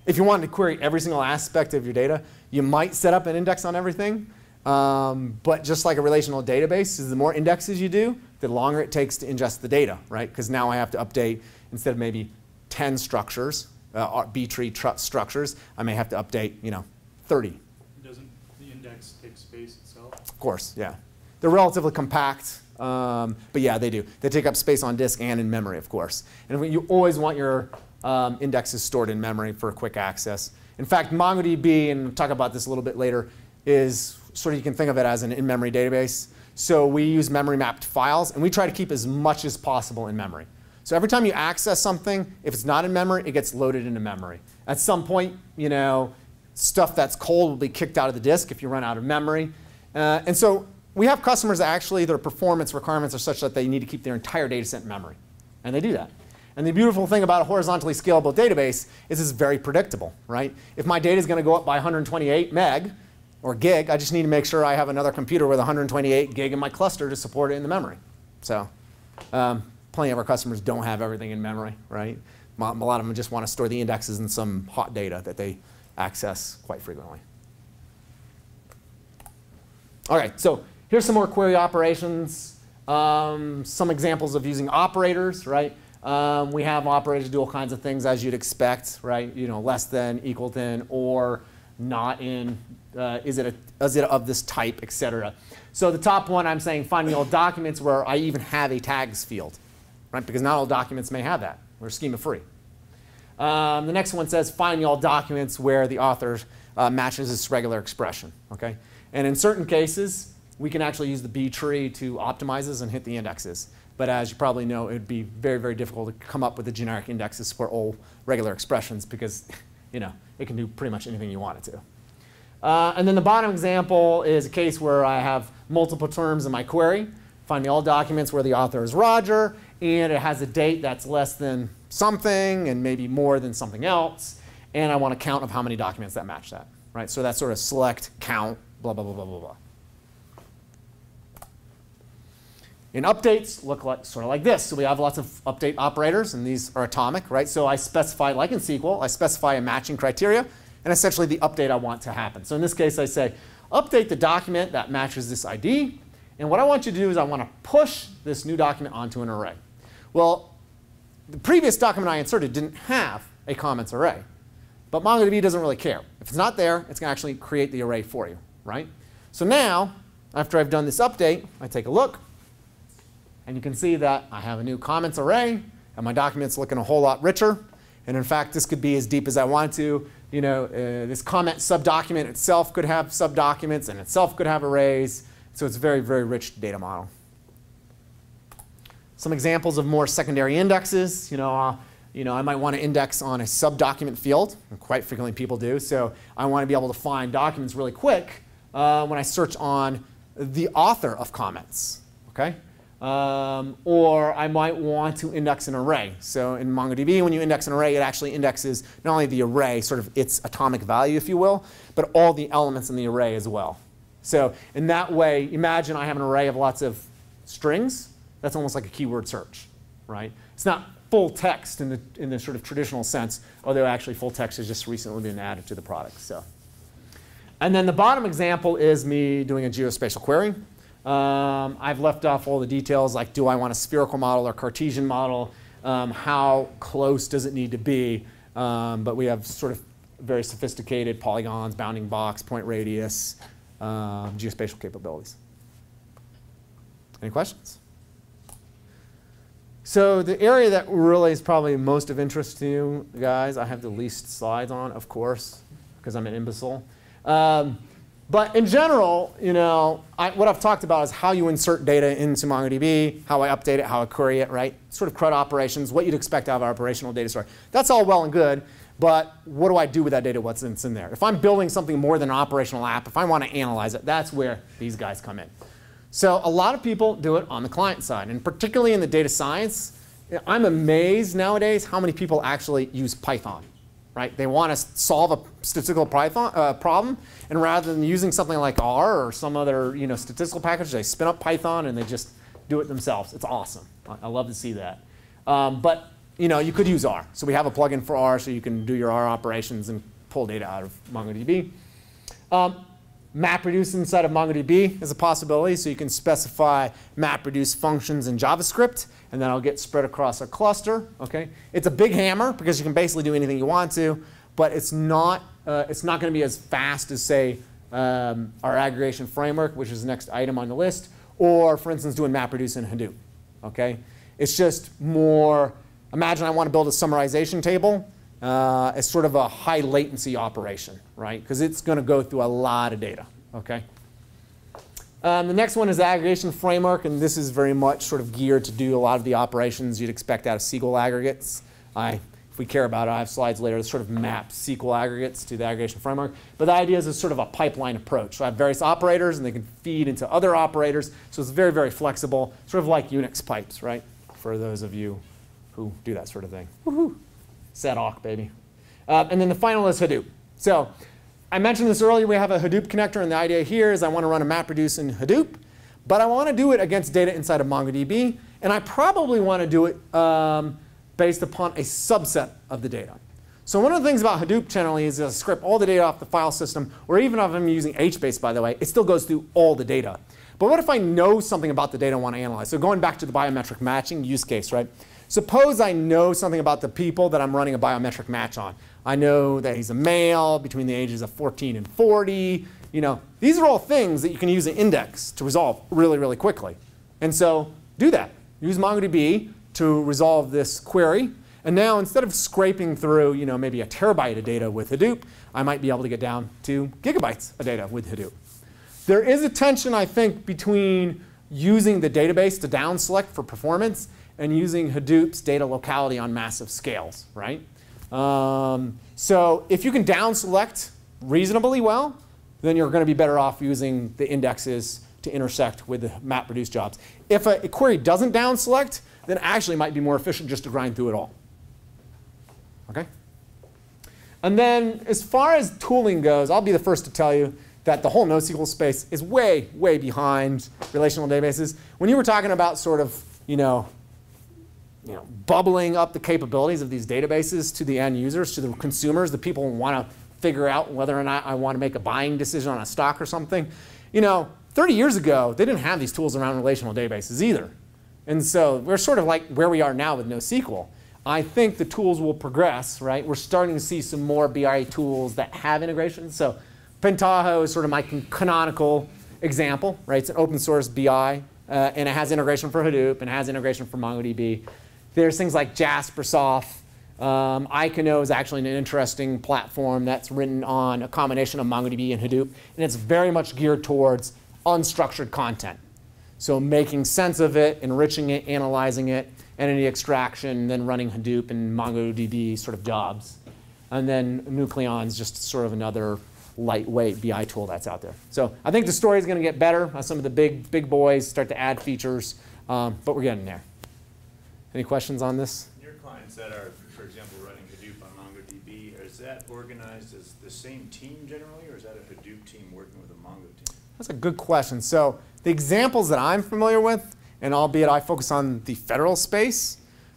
If you wanted to query every single aspect of your data, you might set up an index on everything. But just like a relational database, the more indexes you do, the longer it takes to ingest the data, right? Because now I have to update, instead of maybe 10 structures, B-tree structures, I may have to update 30. Doesn't the index take space itself? Of course, yeah. They're relatively compact, but yeah, they do. They take up space on disk and in memory, of course. And you always want your indexes stored in memory for quick access. In fact, MongoDB, and we'll talk about this a little bit later, is you can think of it as an in-memory database. So we use memory mapped files, and we try to keep as much as possible in memory. So every time you access something, if it's not in memory, it gets loaded into memory. At some point, stuff that's cold will be kicked out of the disk if you run out of memory. And so we have customers that actually, their performance requirements are such that they need to keep their entire data set in memory. And they do that. And the beautiful thing about a horizontally scalable database is it's very predictable, right? If my data is going to go up by 128 meg or gig, I just need to make sure I have another computer with 128 gig in my cluster to support it in the memory. So plenty of our customers don't have everything in memory, right? A lot of them just want to store the indexes in some hot data that they access quite frequently. All right, so here's some more query operations. Some examples of using operators, right? We have operators do all kinds of things as you'd expect, right? Less than, equal than, or not in, is it of this type, etc. So the top one, I'm saying find me all documents where I even have a tags field, right? Because not all documents may have that. We're schema free. The next one says find me all documents where the author matches this regular expression, okay? And in certain cases, we can actually use the B tree to optimize this and hit the indexes. But as you probably know, it would be very, very difficult to come up with a generic index to support all regular expressions because it can do pretty much anything you want it to. And then the bottom example is a case where I have multiple terms in my query. Find me all documents where the author is Roger, and it has a date that's less than something and maybe more than something else. And I want a count of how many documents that match that, right? So that's sort of select, count, blah, blah, blah, blah, blah, blah. And updates look sort of like this. So we have lots of update operators, and these are atomic, right? So I specify, like in SQL, I specify a matching criteria, and essentially the update I want to happen. So in this case, I say, update the document that matches this ID. And what I want you to do is I want to push this new document onto an array. Well, the previous document I inserted didn't have a comments array. But MongoDB doesn't really care. If it's not there, it's going to actually create the array for you, right? So now, after I've done this update, I take a look. And you can see that I have a new comments array, and my document's looking a whole lot richer. And in fact, this could be as deep as I want to. This comment subdocument itself could have subdocuments, and itself could have arrays. So it's a very, very rich data model. Some examples of more secondary indexes. I might want to index on a subdocument field, and quite frequently people do. So I want to be able to find documents really quick when I search on the author of comments. Okay? Or I might want to index an array. So in MongoDB, when you index an array, it actually indexes not only the array, sort of its atomic value, if you will, but all the elements in the array as well. So in that way, imagine I have an array of lots of strings. That's almost like a keyword search, right? It's not full text in the sort of traditional sense, although actually full text has just recently been added to the product. So And then the bottom example is me doing a geospatial query. I've left off all the details, like do I want a spherical model or Cartesian model? How close does it need to be? But we have sort of very sophisticated polygons, bounding box, point radius, geospatial capabilities. Any questions? So the area that really is probably most of interest to you guys, I have the least slides on, of course, because I'm an imbecile. But in general, you know, what I've talked about is how you insert data into MongoDB, how I update it, how I query it, right? Sort of CRUD operations, what you'd expect out of an operational data store. That's all well and good, but what do I do with that data, what's in there? If I'm building something more than an operational app, if I want to analyze it, that's where these guys come in. So a lot of people do it on the client side, and particularly in the data science, I'm amazed nowadays how many people actually use Python. Right? They want to solve a statistical problem, and rather than using something like R or some other statistical package, they spin up Python and they just do it themselves. It's awesome. I love to see that. But you could use R. So we have a plugin for R, so you can do your R operations and pull data out of MongoDB. MapReduce inside of MongoDB is a possibility, so you can specify MapReduce functions in JavaScript, and then it'll get spread across a cluster. Okay, it's a big hammer because you can basically do anything you want to, but it's not going to be as fast as, say, our aggregation framework, which is the next item on the list, or for instance, doing MapReduce in Hadoop. Okay, it's just more. Imagine I want to build a summarization table. It's sort of a high latency operation, right? Because it's going to go through a lot of data, okay? The next one is the aggregation framework, and this is very much sort of geared to do a lot of the operations you'd expect out of SQL aggregates. If we care about it, I have slides later that sort of map SQL aggregates to the aggregation framework. But the idea is it's sort of a pipeline approach. So I have various operators, and they can feed into other operators. So it's very, very flexible, sort of like Unix pipes, right? For those of you who do that sort of thing. Woohoo! SetAuc, baby. And then the final is Hadoop. So I mentioned this earlier. We have a Hadoop connector, and the idea here is I want to run a MapReduce in Hadoop, but I want to do it against data inside of MongoDB, and I probably want to do it based upon a subset of the data. So one of the things about Hadoop generally is I scrape all the data off the file system, or even if I'm using HBase, by the way, it still goes through all the data. But what if I know something about the data I want to analyze? So going back to the biometric matching use case, right? Suppose I know something about the people that I'm running a biometric match on. I know that he's a male between the ages of 14 and 40. These are all things that you can use an index to resolve really, really quickly. And so do that. Use MongoDB to resolve this query. And now instead of scraping through maybe a terabyte of data with Hadoop, I might be able to get down to gigabytes of data with Hadoop. There is a tension, I think, between using the database to down select for performance and using Hadoop's data locality on massive scales, right? So if you can down select reasonably well, then you're going to be better off using the indexes to intersect with the MapReduce jobs. If a query doesn't down select, then actually it might be more efficient just to grind through it all. Okay? And then as far as tooling goes, I'll be the first to tell you that the whole NoSQL space is way, way behind relational databases. When you were talking about sort of, bubbling up the capabilities of these databases to the end users, to the consumers, the people who want to figure out whether or not I want to make a buying decision on a stock or something. 30 years ago, they didn't have these tools around relational databases either. And so we're sort of like where we are now with NoSQL. I think the tools will progress, right? We're starting to see some more BI tools that have integrations. So Pentaho is sort of my canonical example, right? It's an open source BI, and it has integration for Hadoop, and it has integration for MongoDB. There's things like Jaspersoft. Icono is actually an interesting platform that's written on a combination of MongoDB and Hadoop, and it's very much geared towards unstructured content. So making sense of it, enriching it, analyzing it, entity extraction, then running Hadoop and MongoDB sort of jobs. And then Nucleon's just sort of another lightweight BI tool that's out there. So I think the story is going to get better as some of the big boys start to add features, but we're getting there. Any questions on this? Your clients that are, for example, running Hadoop on MongoDB, is that organized as the same team generally, or is that a Hadoop team working with a Mongo team? That's a good question. So the examples that I'm familiar with, and albeit I focus on the federal space,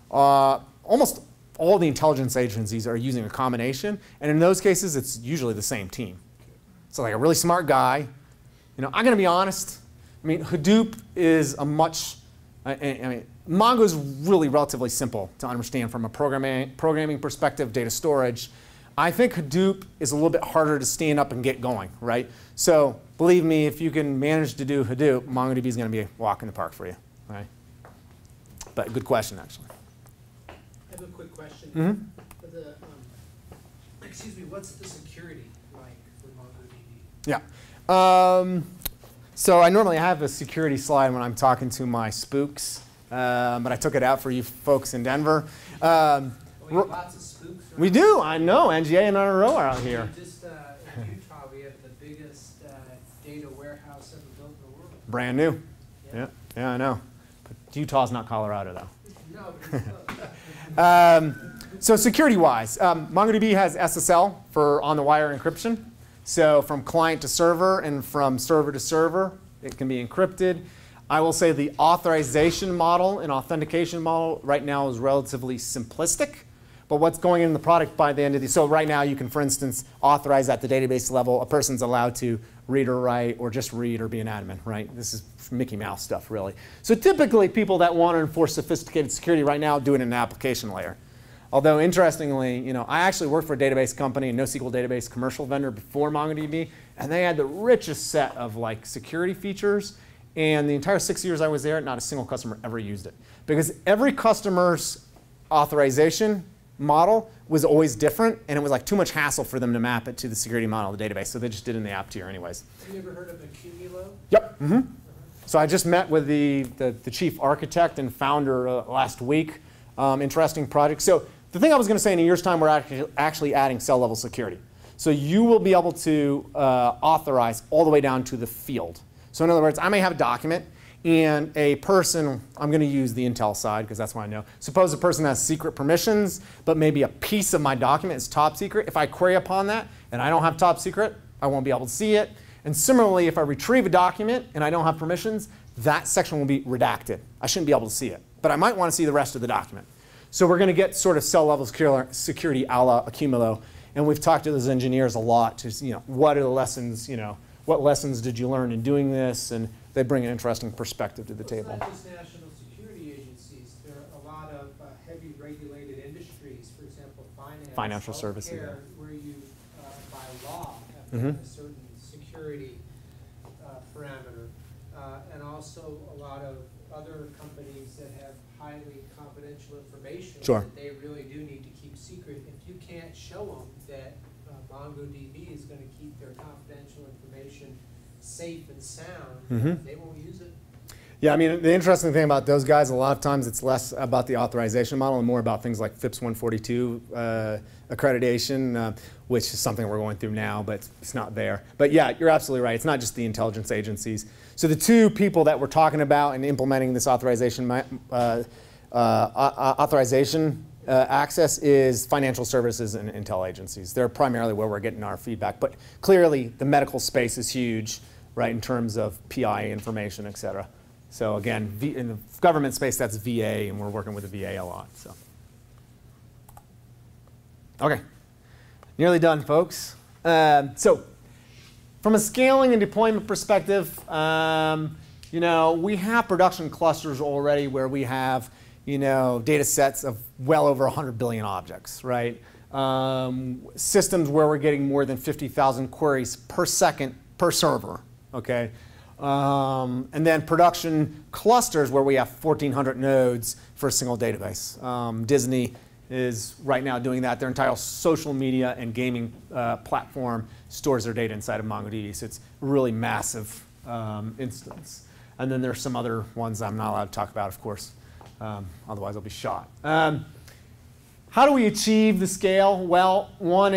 almost all the intelligence agencies are using a combination. And in those cases, it's usually the same team. So like a really smart guy. You know, I'm going to be honest. I mean, Hadoop is a much, I mean, Mongo is really relatively simple to understand from a programming perspective, data storage. I think Hadoop is a little bit harder to stand up and get going, right? So believe me, if you can manage to do Hadoop, MongoDB is going to be a walk in the park for you, right? But good question, actually. I have a quick question. Mm-hmm. For the, excuse me, what's the security like for MongoDB? Yeah. So I normally have a security slide when I'm talking to my spooks, but I took it out for you folks in Denver. We have lots of spooks. We do. I know. NGA and NRO are out here. Just in Utah, we have the biggest data warehouse ever built in the world. Brand new. Yeah, I know. But Utah's not Colorado, though. No, but it's close. So security-wise, MongoDB has SSL for on-the-wire encryption. So from client to server and from server to server, it can be encrypted. I will say the authorization model and authentication model right now is relatively simplistic. But what's going in the product by the end of the, so right now you can, for instance, authorize at the database level. A person's allowed to read or write or just read or be an admin, right? This is Mickey Mouse stuff, really. So typically people that want to enforce sophisticated security right now do it in an application layer. Although interestingly, you know, I actually worked for a database company, a NoSQL database commercial vendor before MongoDB, and they had the richest set of like security features. And the entire 6 years I was there, not a single customer ever used it. Because every customer's authorization model was always different, and it was like too much hassle for them to map it to the security model of the database, so they just did it in the app tier anyways. Have you ever heard of Accumulo? Yep. Mm-hmm. So I just met with the chief architect and founder last week. Interesting project. So the thing I was going to say, in a year's time, we're actually adding cell level security. So you will be able to authorize all the way down to the field. So in other words, I may have a document, and a person, I'm going to use the Intel side because that's what I know. Suppose a person has secret permissions, but maybe a piece of my document is top secret. If I query upon that and I don't have top secret, I won't be able to see it. And similarly, if I retrieve a document and I don't have permissions, that section will be redacted. I shouldn't be able to see it, but I might want to see the rest of the document. So we're going to get sort of cell level security a la Accumulo. And we've talked to those engineers a lot to, you know, what are the lessons, you know, what lessons did you learn in doing this? And they bring an interesting perspective to the table. It's not just national security agencies. There are a lot of heavy regulated industries, for example, finance, financial services, yeah, where you, by law, have to have a certain security parameter. And also a lot of other companies that have highly confidential information that they really do need to keep secret. If you can't show them that MongoDB is going to keep their confidential information safe and sound, they won't use it. Yeah, I mean, the interesting thing about those guys, a lot of times it's less about the authorization model and more about things like FIPS 142 accreditation, which is something we're going through now, but it's not there. But yeah, you're absolutely right. It's not just the intelligence agencies. So the two people that we're talking about in implementing this authorization access is financial services and intel agencies. They're primarily where we're getting our feedback. But clearly, the medical space is huge, right, in terms of PI information, et cetera. So again, in the government space, that's VA, and we're working with the VA a lot. So, okay, nearly done, folks. So, from a scaling and deployment perspective, you know, we have production clusters already where we have, you know, data sets of well over 100 billion objects, right? Systems where we're getting more than 50,000 queries per second per server, okay? And then production clusters where we have 1,400 nodes for a single database. Disney is right now doing that. Their entire social media and gaming platform stores their data inside of MongoDB. So it's a really massive instance. And then there's some other ones I'm not allowed to talk about, of course. Otherwise I'll be shot. How do we achieve the scale? Well, one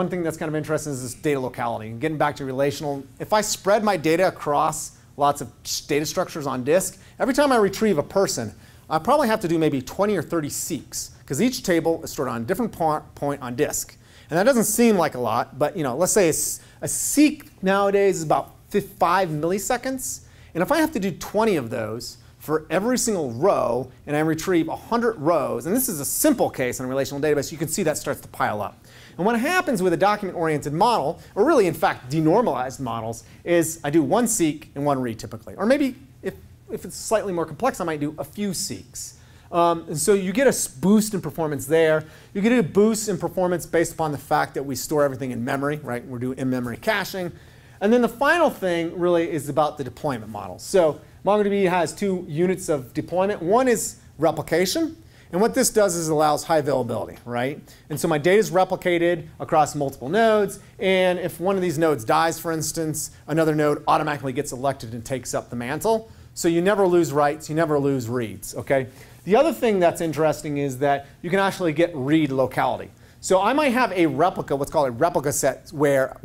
thing that's kind of interesting is this data locality. Getting back to relational, if I spread my data across lots of data structures on disk, every time I retrieve a person, I probably have to do maybe 20 or 30 seeks, because each table is stored on a different point on disk. And that doesn't seem like a lot, but you know, let's say a seek nowadays is about 5 milliseconds. And if I have to do 20 of those for every single row, and I retrieve 100 rows, and this is a simple case in a relational database, you can see that starts to pile up. And what happens with a document-oriented model, or really, in fact, denormalized models, is I do one seek and one read typically. Or maybe if it's slightly more complex, I might do a few seeks. And so you get a boost in performance there. You get a boost in performance based upon the fact that we store everything in memory, right? We're doing in-memory caching. And then the final thing really is about the deployment model. So MongoDB has 2 units of deployment. One is replication. And what this does is allows high availability, right? And so my data is replicated across multiple nodes. And if one of these nodes dies, for instance, another node automatically gets elected and takes up the mantle. So you never lose writes, you never lose reads, okay? The other thing that's interesting is that you can actually get read locality. So I might have a replica, what's called a replica set, where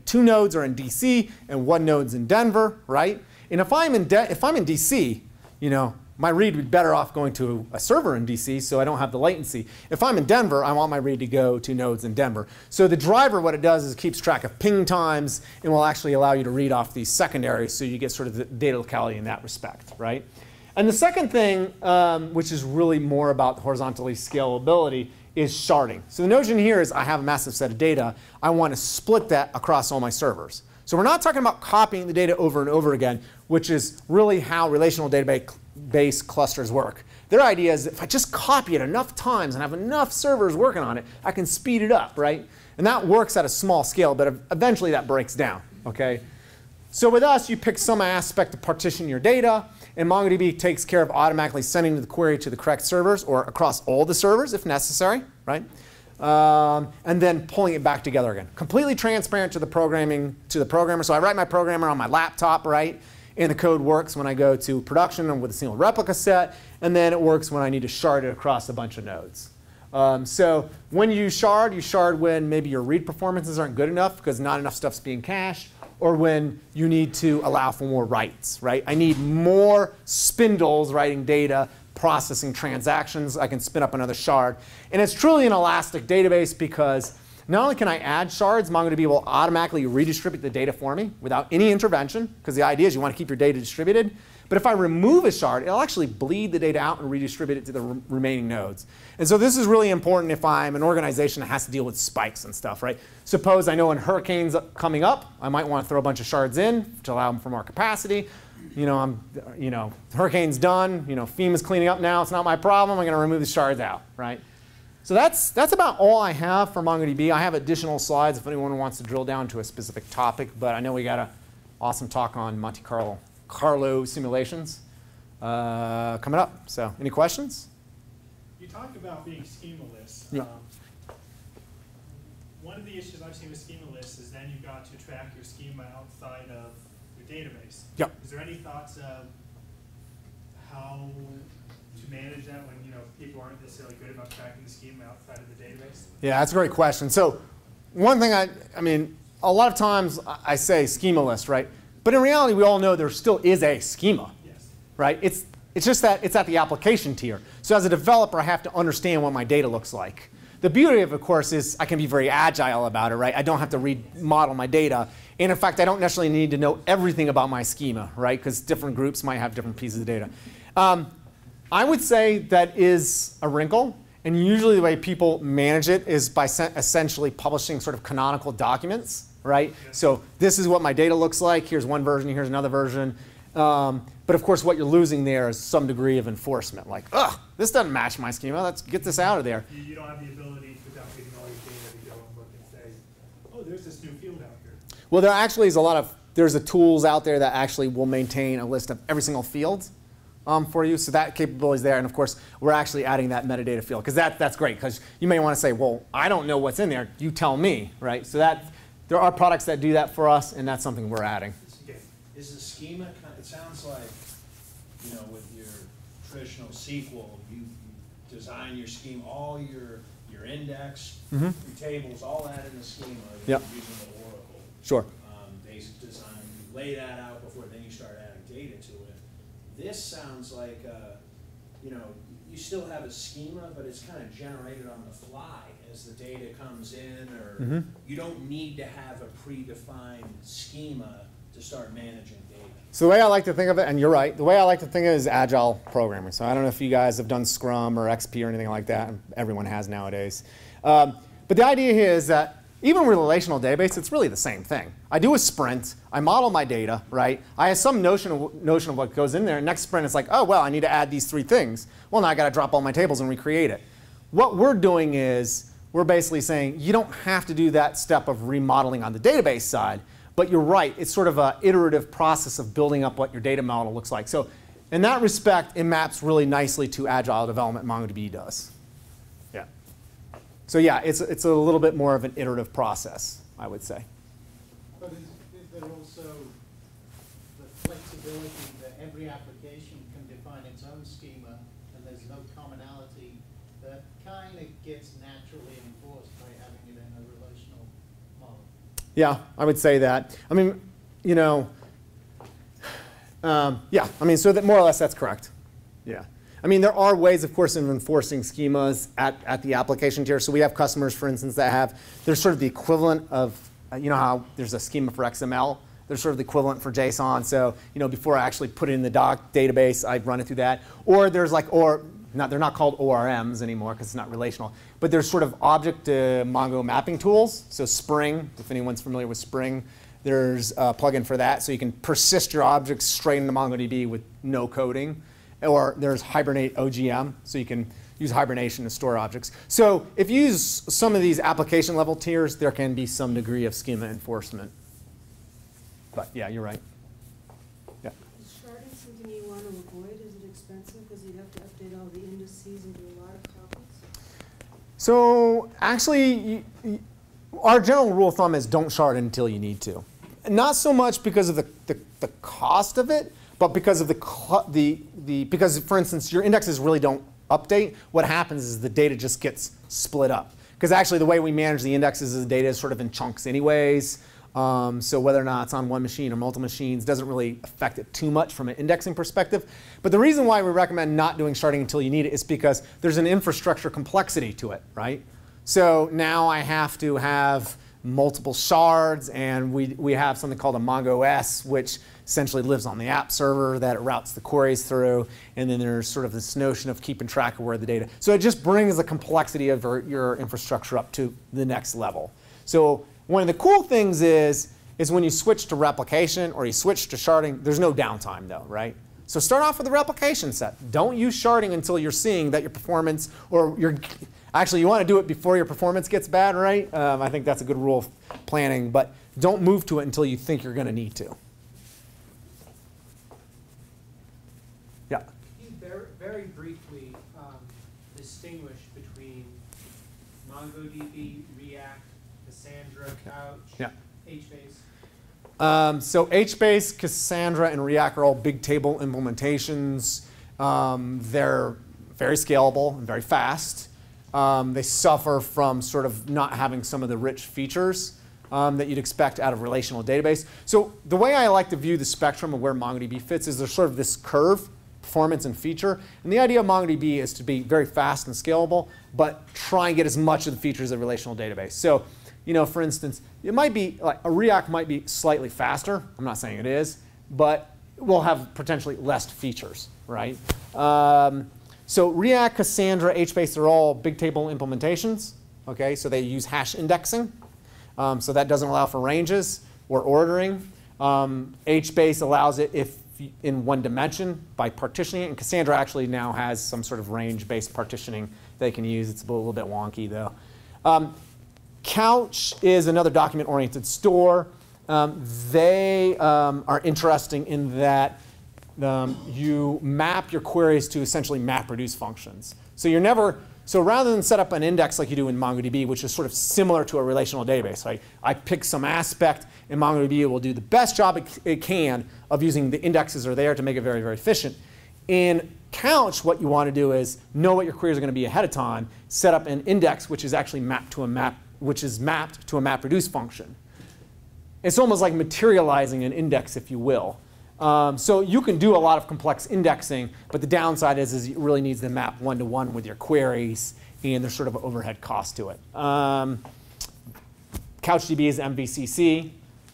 2 nodes are in DC and 1 node's in Denver, right? And if I'm in DC, you know, my read would be better off going to a server in DC so I don't have the latency. If I'm in Denver, I want my read to go to nodes in Denver. So the driver, what it does is it keeps track of ping times and will actually allow you to read off these secondaries so you get sort of the data locality in that respect, right? And the second thing, which is really more about horizontally scalability, is sharding. So the notion here is I have a massive set of data. I want to split that across all my servers. So we're not talking about copying the data over and over again, which is really how relational database clusters work. Their idea is if I just copy it enough times and have enough servers working on it, I can speed it up, right? And that works at a small scale, but eventually that breaks down, okay? So with us, you pick some aspect to partition your data, and MongoDB takes care of automatically sending the query to the correct servers or across all the servers if necessary, right? And then pulling it back together again. Completely transparent to the programmer. So I write my programmer on my laptop, right? And the code works when I go to production with a single replica set, and then it works when I need to shard it across a bunch of nodes. So when you shard when maybe your read performances aren't good enough because not enough stuff's being cached, or when you need to allow for more writes, right? I need more spindles writing data, processing transactions. I can spin up another shard. And it's truly an elastic database because not only can I add shards, MongoDB will automatically redistribute the data for me without any intervention, because the idea is you want to keep your data distributed. But if I remove a shard, it'll actually bleed the data out and redistribute it to the remaining nodes. And so this is really important if I'm an organization that has to deal with spikes and stuff, right? Suppose I know when hurricane's coming up, I might want to throw a bunch of shards in to allow them for more capacity. Hurricane's done. FEMA's cleaning up now. It's not my problem. I'm going to remove the shards out, right? So that's about all I have for MongoDB. I have additional slides if anyone wants to drill down to a specific topic, but I know we got an awesome talk on Monte Carlo simulations coming up. So any questions? You talked about being schemaless. Yeah. One of the issues I've seen with schemaless is then you've got to track your schema outside of your database. Yep. Is there any thoughts of how to manage that when people aren't necessarily good about tracking the schema outside of the database? Yeah, that's a great question. So one thing I mean, a lot of times I say schemaless, right? But in reality, we all know there still is a schema, Yes. right? It's just that it's at the application tier. So as a developer, I have to understand what my data looks like. The beauty of course, is I can be very agile about it, right? I don't have to remodel my data. And in fact, I don't necessarily need to know everything about my schema, right? Because different groups might have different pieces of data. I would say that is a wrinkle. And usually the way people manage it is by essentially publishing sort of canonical documents, right? So this is what my data looks like. Here's one version, here's another version. But of course, what you're losing there is some degree of enforcement. Like, ugh, this doesn't match my schema. Let's get this out of there. You don't have the ability without getting all your data to go and look and say, oh, there's this new field out here. Well, there actually is there's a tools out there that actually will maintain a list of every single field for you. So that capability is there. And of course, we're actually adding that metadata field. Because that's great. Because you may want to say, well, I don't know what's in there. You tell me, right? So there are products that do that for us. And that's something we're adding. Is the schema, it sounds like, with your traditional SQL, you design your schema, all your index, your tables, all that in the schema, yep. Using the Oracle. Sure. They design, you lay that out before, then you start adding data to it. This sounds like, you still have a schema, but it's kind of generated on the fly as the data comes in, or you don't need to have a predefined schema to start managing data. So the way I like to think of it, and you're right, the way I like to think of it is agile programming. So I don't know if you guys have done Scrum or XP or anything like that. Everyone has nowadays. But the idea here is that even with a relational database, it's really the same thing. I do a sprint. I model my data, right? I have some notion of what goes in there. Next sprint, it's like, oh, well, I need to add these 3 things. Well, now I got to drop all my tables and recreate it. What we're doing is we're basically saying you don't have to do that step of remodeling on the database side. But you're right. It's sort of an iterative process of building up what your data model looks like. So in that respect, it maps really nicely to agile development. MongoDB does. Yeah. So yeah, it's a little bit more of an iterative process, I would say. But is there also the flexibility that every application can define its own schema and there's no commonality that kind of gets naturally enforced by having it in a relational model? Yeah, I would say that. I mean, you know, yeah, I mean, so that more or less that's correct. Yeah. I mean, there are ways, of course, of enforcing schemas at the application tier. So we have customers, for instance, that have, there's sort of the equivalent of, you know how there's a schema for XML? There's sort of the equivalent for JSON. So, you know, before I actually put it in the doc database, I run it through that. Or there's like, they're not called ORMs anymore because it's not relational. But there's sort of object to Mongo mapping tools. So Spring, if anyone's familiar with Spring, there's a plugin for that. So you can persist your objects straight into MongoDB with no coding. Or there's Hibernate OGM, so you can use hibernation to store objects. So if you use some of these application level tiers, there can be some degree of schema enforcement. But yeah, you're right. Yeah. Is sharding something you want to avoid? Is it expensive because you have to update all the indices and do a lot of copies? So actually, our general rule of thumb is don't shard until you need to. Not so much because of the cost of it, but because of because, for instance, your indexes really don't update. What happens is the data just gets split up. Because actually the way we manage the indexes is the data is sort of in chunks anyways. So whether or not it's on one machine or multiple machines doesn't really affect it too much from an indexing perspective. But the reason why we recommend not doing sharding until you need it is because there's an infrastructure complexity to it, right? So now I have to have multiple shards, and we have something called a MongoS, which essentially lives on the app server that it routes the queries through, and then there's sort of this notion of keeping track of where the data. So it just brings the complexity of your infrastructure up to the next level. So one of the cool things is when you switch to replication or you switch to sharding, there's no downtime though, right? So start off with a replication set. Don't use sharding until you're seeing that your performance actually, you want to do it before your performance gets bad, right? I think that's a good rule of planning, but don't move to it until you think you're going to need to. Yeah? Can you very briefly distinguish between MongoDB, React, Cassandra, Couch, Yeah. HBase? So HBase, Cassandra, and React are all big table implementations. They're very scalable and very fast. They suffer from sort of not having some of the rich features that you'd expect out of a relational database. So the way I like to view the spectrum of where MongoDB fits is there's sort of this curve, performance and feature. And the idea of MongoDB is to be very fast and scalable, but try and get as much of the features of a relational database. So, you know, for instance, it might be like a React might be slightly faster. I'm not saying it is, but will have potentially less features, right? So React, Cassandra, HBase are all big table implementations. Okay, so they use hash indexing. So that doesn't allow for ranges or ordering. HBase allows it if in one dimension by partitioning it. And Cassandra actually now has some sort of range-based partitioning they can use. It's a little bit wonky though. Couch is another document-oriented store. They are interesting in that you map your queries to essentially MapReduce functions. So rather than set up an index like you do in MongoDB, which is sort of similar to a relational database, right? I pick some aspect, and MongoDB will do the best job it can of using the indexes are there to make it very, very efficient. In Couch, what you want to do is know what your queries are going to be ahead of time, set up an index which is actually mapped to a MapReduce function. It's almost like materializing an index, if you will. So you can do a lot of complex indexing, but the downside is it really needs to map one-to-one with your queries, and there's sort of an overhead cost to it. CouchDB is MVCC.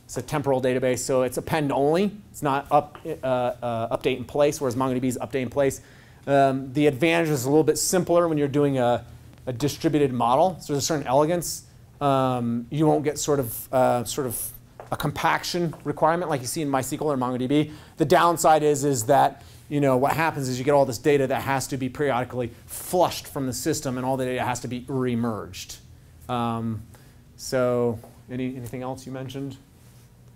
It's a temporal database, so it's append only. It's not update in place, whereas MongoDB is update in place. The advantage is a little bit simpler when you're doing a a distributed model, so there's a certain elegance. You won't get sort of a compaction requirement like you see in MySQL or MongoDB. The downside is that what happens is you get all this data that has to be periodically flushed from the system, and all the data has to be remerged. So anything else you mentioned?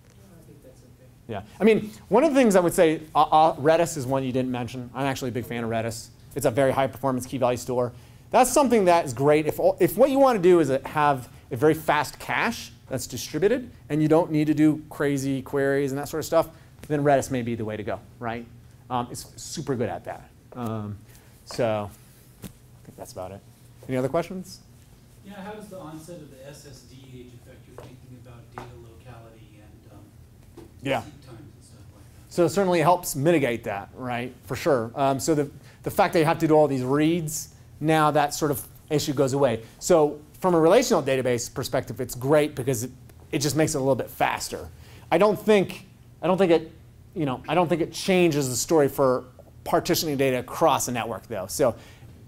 I think that's okay. Yeah. I mean, one of the things I would say, Redis is one you didn't mention. I'm actually a big fan of Redis. It's a very high-performance key-value store. That's something that is great. If what you want to do is have a very fast cache that's distributed, and you don't need to do crazy queries and that sort of stuff, then Redis may be the way to go, right? It's super good at that. So I think that's about it. Any other questions? Yeah, how does the onset of the SSD age affect your thinking about data locality and Yeah. seek times and stuff like that? So it certainly helps mitigate that, right, for sure. So the fact that you have to do all these reads, now that sort of issue goes away. So from a relational database perspective, it's great because it just makes it a little bit faster. I don't think it changes the story for partitioning data across a network, though. So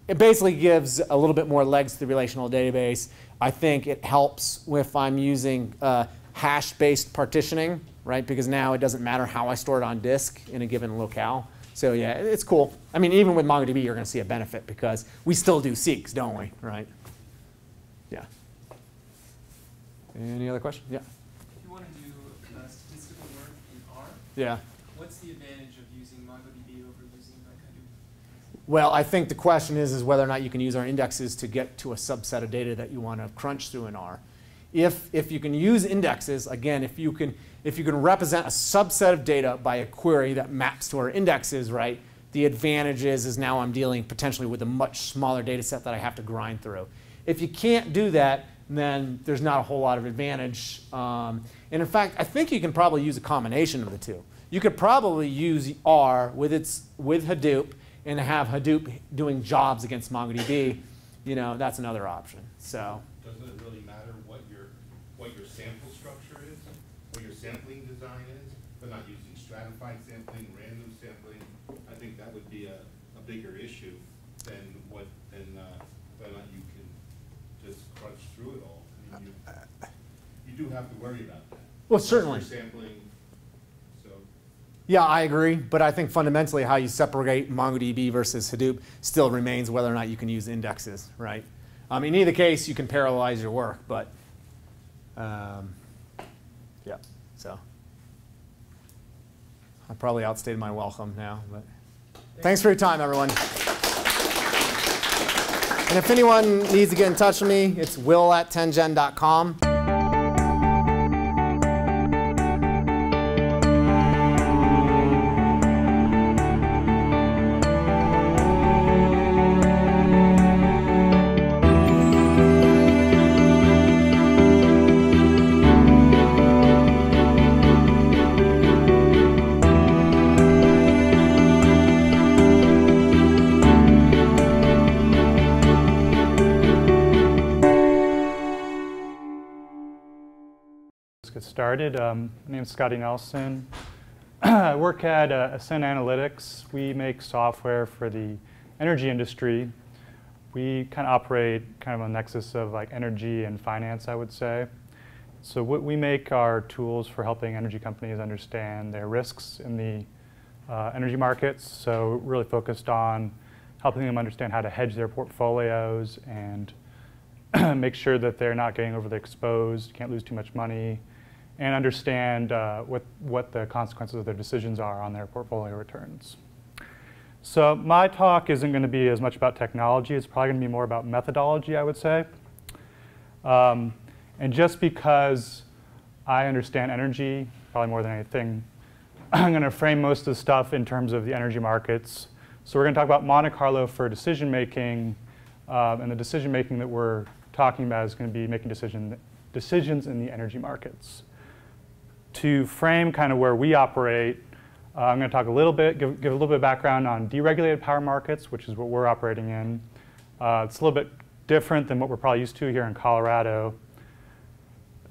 it basically gives a little bit more legs to the relational database. I think it helps if I'm using hash-based partitioning, right? Because now it doesn't matter how I store it on disk in a given locale. So yeah, it's cool. I mean, even with MongoDB, you're going to see a benefit because we still do seeks, don't we? Right? Yeah. Any other questions? Yeah. If you want to do statistical work in R, Yeah. what's the advantage of using MongoDB over using Hadoop? Well, I think the question is whether or not you can use our indexes to get to a subset of data that you want to crunch through in R. If you can use indexes, again, if you can represent a subset of data by a query that maps to our indexes, right, the advantage is now I'm dealing potentially with a much smaller data set that I have to grind through. If you can't do that, then there's not a whole lot of advantage. And in fact, I think you can probably use a combination of the two. You could probably use R with Hadoop and have Hadoop doing jobs against MongoDB. That's another option. So. Doesn't it really matter what your sample structure is, what your sampling design is? They're not using stratified sampling, random sampling. I think that would be a bigger issue than whether or not you can just crunch through it all. I mean, you do have to worry about that. Well, certainly. Sampling. So. Yeah, I agree. But I think fundamentally how you separate MongoDB versus Hadoop still remains whether or not you can use indexes, right? In either case, you can parallelize your work, but yeah, so. I probably outstayed my welcome now, but thanks for your time, everyone. And if anyone needs to get in touch with me, it's will@10gen.com. Started. My name is Scotty Nelson. I work at Ascend Analytics. We make software for the energy industry. We kind of operate kind of a nexus of like energy and finance, I would say. So what we make are tools for helping energy companies understand their risks in the energy markets. So we're really focused on helping them understand how to hedge their portfolios and make sure that they're not getting overly exposed, can't lose too much money, and understand what the consequences of their decisions are on their portfolio returns. So my talk isn't going to be as much about technology. It's probably going to be more about methodology, I would say. And just because I understand energy, probably more than anything, I'm going to frame most of the stuff in terms of the energy markets. So we're going to talk about Monte Carlo for decision making, and the decision making that we're talking about is going to be making decisions in the energy markets. To frame kind of where we operate, I'm going to talk a little bit, give a little bit of background on deregulated power markets, which is what we're operating in. It's a little bit different than what we're probably used to here in Colorado.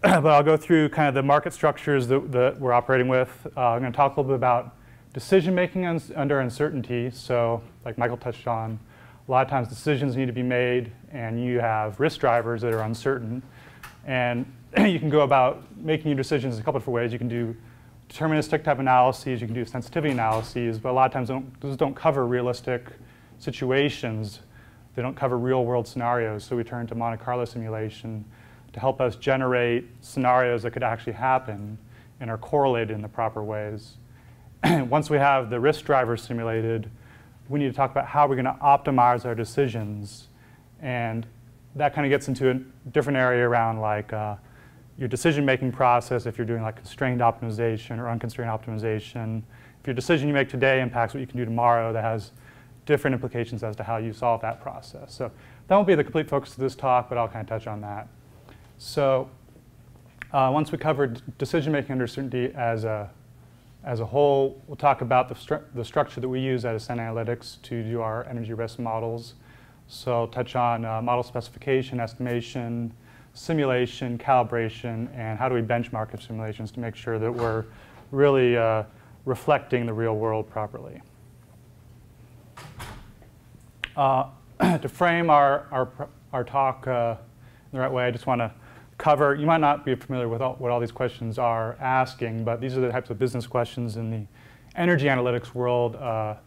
But I'll go through kind of the market structures that we're operating with. I'm going to talk a little bit about decision making under uncertainty. So like Michael touched on, a lot of times decisions need to be made and you have risk drivers that are uncertain. And you can go about making your decisions in a couple different ways. You can do deterministic type analyses, you can do sensitivity analyses, but a lot of times those don't cover realistic situations. They don't cover real world scenarios, so we turn to Monte Carlo simulation to help us generate scenarios that could actually happen and are correlated in the proper ways. Once we have the risk drivers simulated, we need to talk about how we're going to optimize our decisions. And that kind of gets into a different area around like your decision-making process, if you're doing like constrained optimization or unconstrained optimization. If your decision you make today impacts what you can do tomorrow, that has different implications as to how you solve that process. So that won't be the complete focus of this talk, but I'll kind of touch on that. So once we covered decision-making uncertainty as a whole, we'll talk about the structure that we use at Ascent Analytics to do our energy risk models. So I'll touch on model specification, estimation, simulation, calibration, and how do we benchmark our simulations to make sure that we're really reflecting the real world properly. To frame our talk in the right way, I just want to cover, you might not be familiar with what all these questions are asking, but these are the types of business questions in the energy analytics world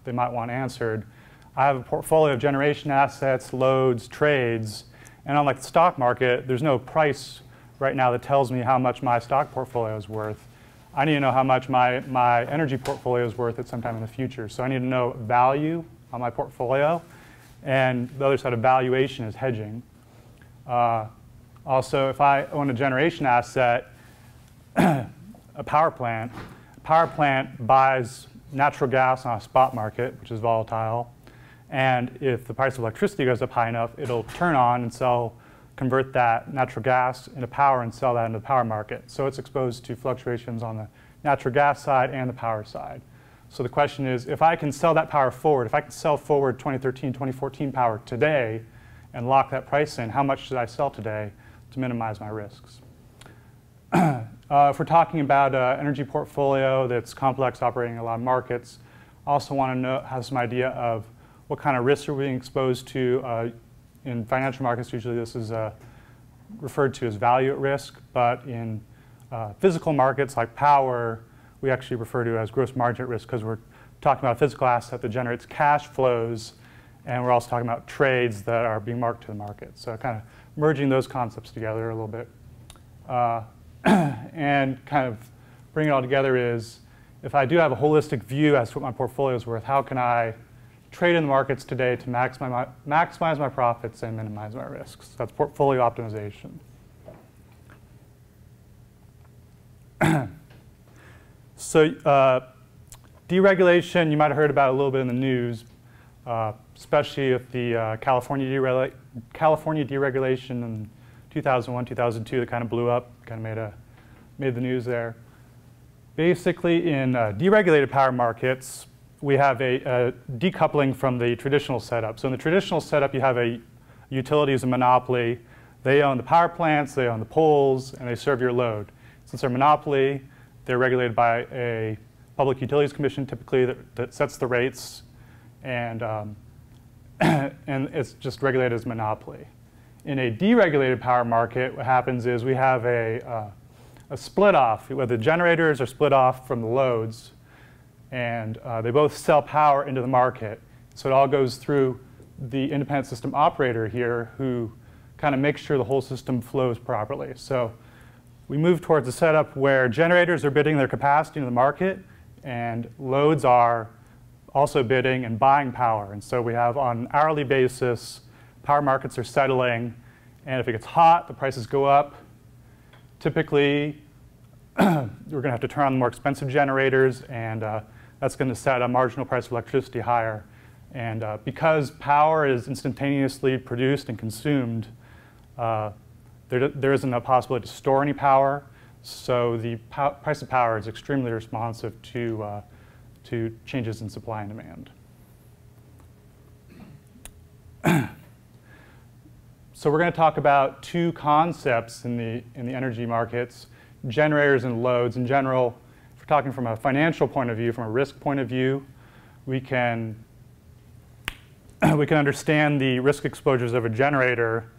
they might want answered. I have a portfolio of generation assets, loads, trades, and unlike the stock market, there's no price right now that tells me how much my stock portfolio is worth. I need to know how much my energy portfolio is worth at some time in the future. So I need to know value on my portfolio, and the other side of valuation is hedging. Also, if I own a generation asset, a power plant buys natural gas on a spot market, which is volatile. And if the price of electricity goes up high enough, it'll turn on and convert that natural gas into power and sell that into the power market. So it's exposed to fluctuations on the natural gas side and the power side. So the question is, if I can sell that power forward, if I can sell forward 2013, 2014 power today and lock that price in, how much should I sell today to minimize my risks? If we're talking about an energy portfolio that's complex, operating in a lot of markets, I also want to have some idea of what kind of risks are we being exposed to. In financial markets, usually this is referred to as value at risk, but in physical markets like power, we actually refer to as gross margin at risk because we're talking about a physical asset that generates cash flows, and we're also talking about trades that are being marked to the market. So kind of merging those concepts together a little bit. And kind of bringing it all together is, if I do have a holistic view as to what my portfolio is worth, how can I trade in the markets today to maximize my profits and minimize my risks? That's portfolio optimization. So deregulation, you might have heard about it a little bit in the news, especially with the California deregulation in 2001, 2002 that kind of blew up, kind of made the news there. Basically, in deregulated power markets, we have a decoupling from the traditional setup. So in the traditional setup, you have a utility as a monopoly. They own the power plants, they own the poles, and they serve your load. Since they're a monopoly, they're regulated by a public utilities commission, typically, that sets the rates, and it's just regulated as monopoly. In a deregulated power market, what happens is we have a split off, where the generators are split off from the loads, and they both sell power into the market. So it all goes through the independent system operator here, who kind of makes sure the whole system flows properly. So we move towards a setup where generators are bidding their capacity into the market, and loads are also bidding and buying power. And so we have, on an hourly basis, power markets are settling, and if it gets hot, the prices go up. Typically, we're going to have to turn on the more expensive generators, and that's going to set a marginal price of electricity higher. And because power is instantaneously produced and consumed, there isn't a possibility to store any power. So the price of power is extremely responsive to changes in supply and demand. So we're going to talk about two concepts in the energy markets: generators and loads. In general, if we're talking from a financial point of view, from a risk point of view, we can we can understand the risk exposures of a generator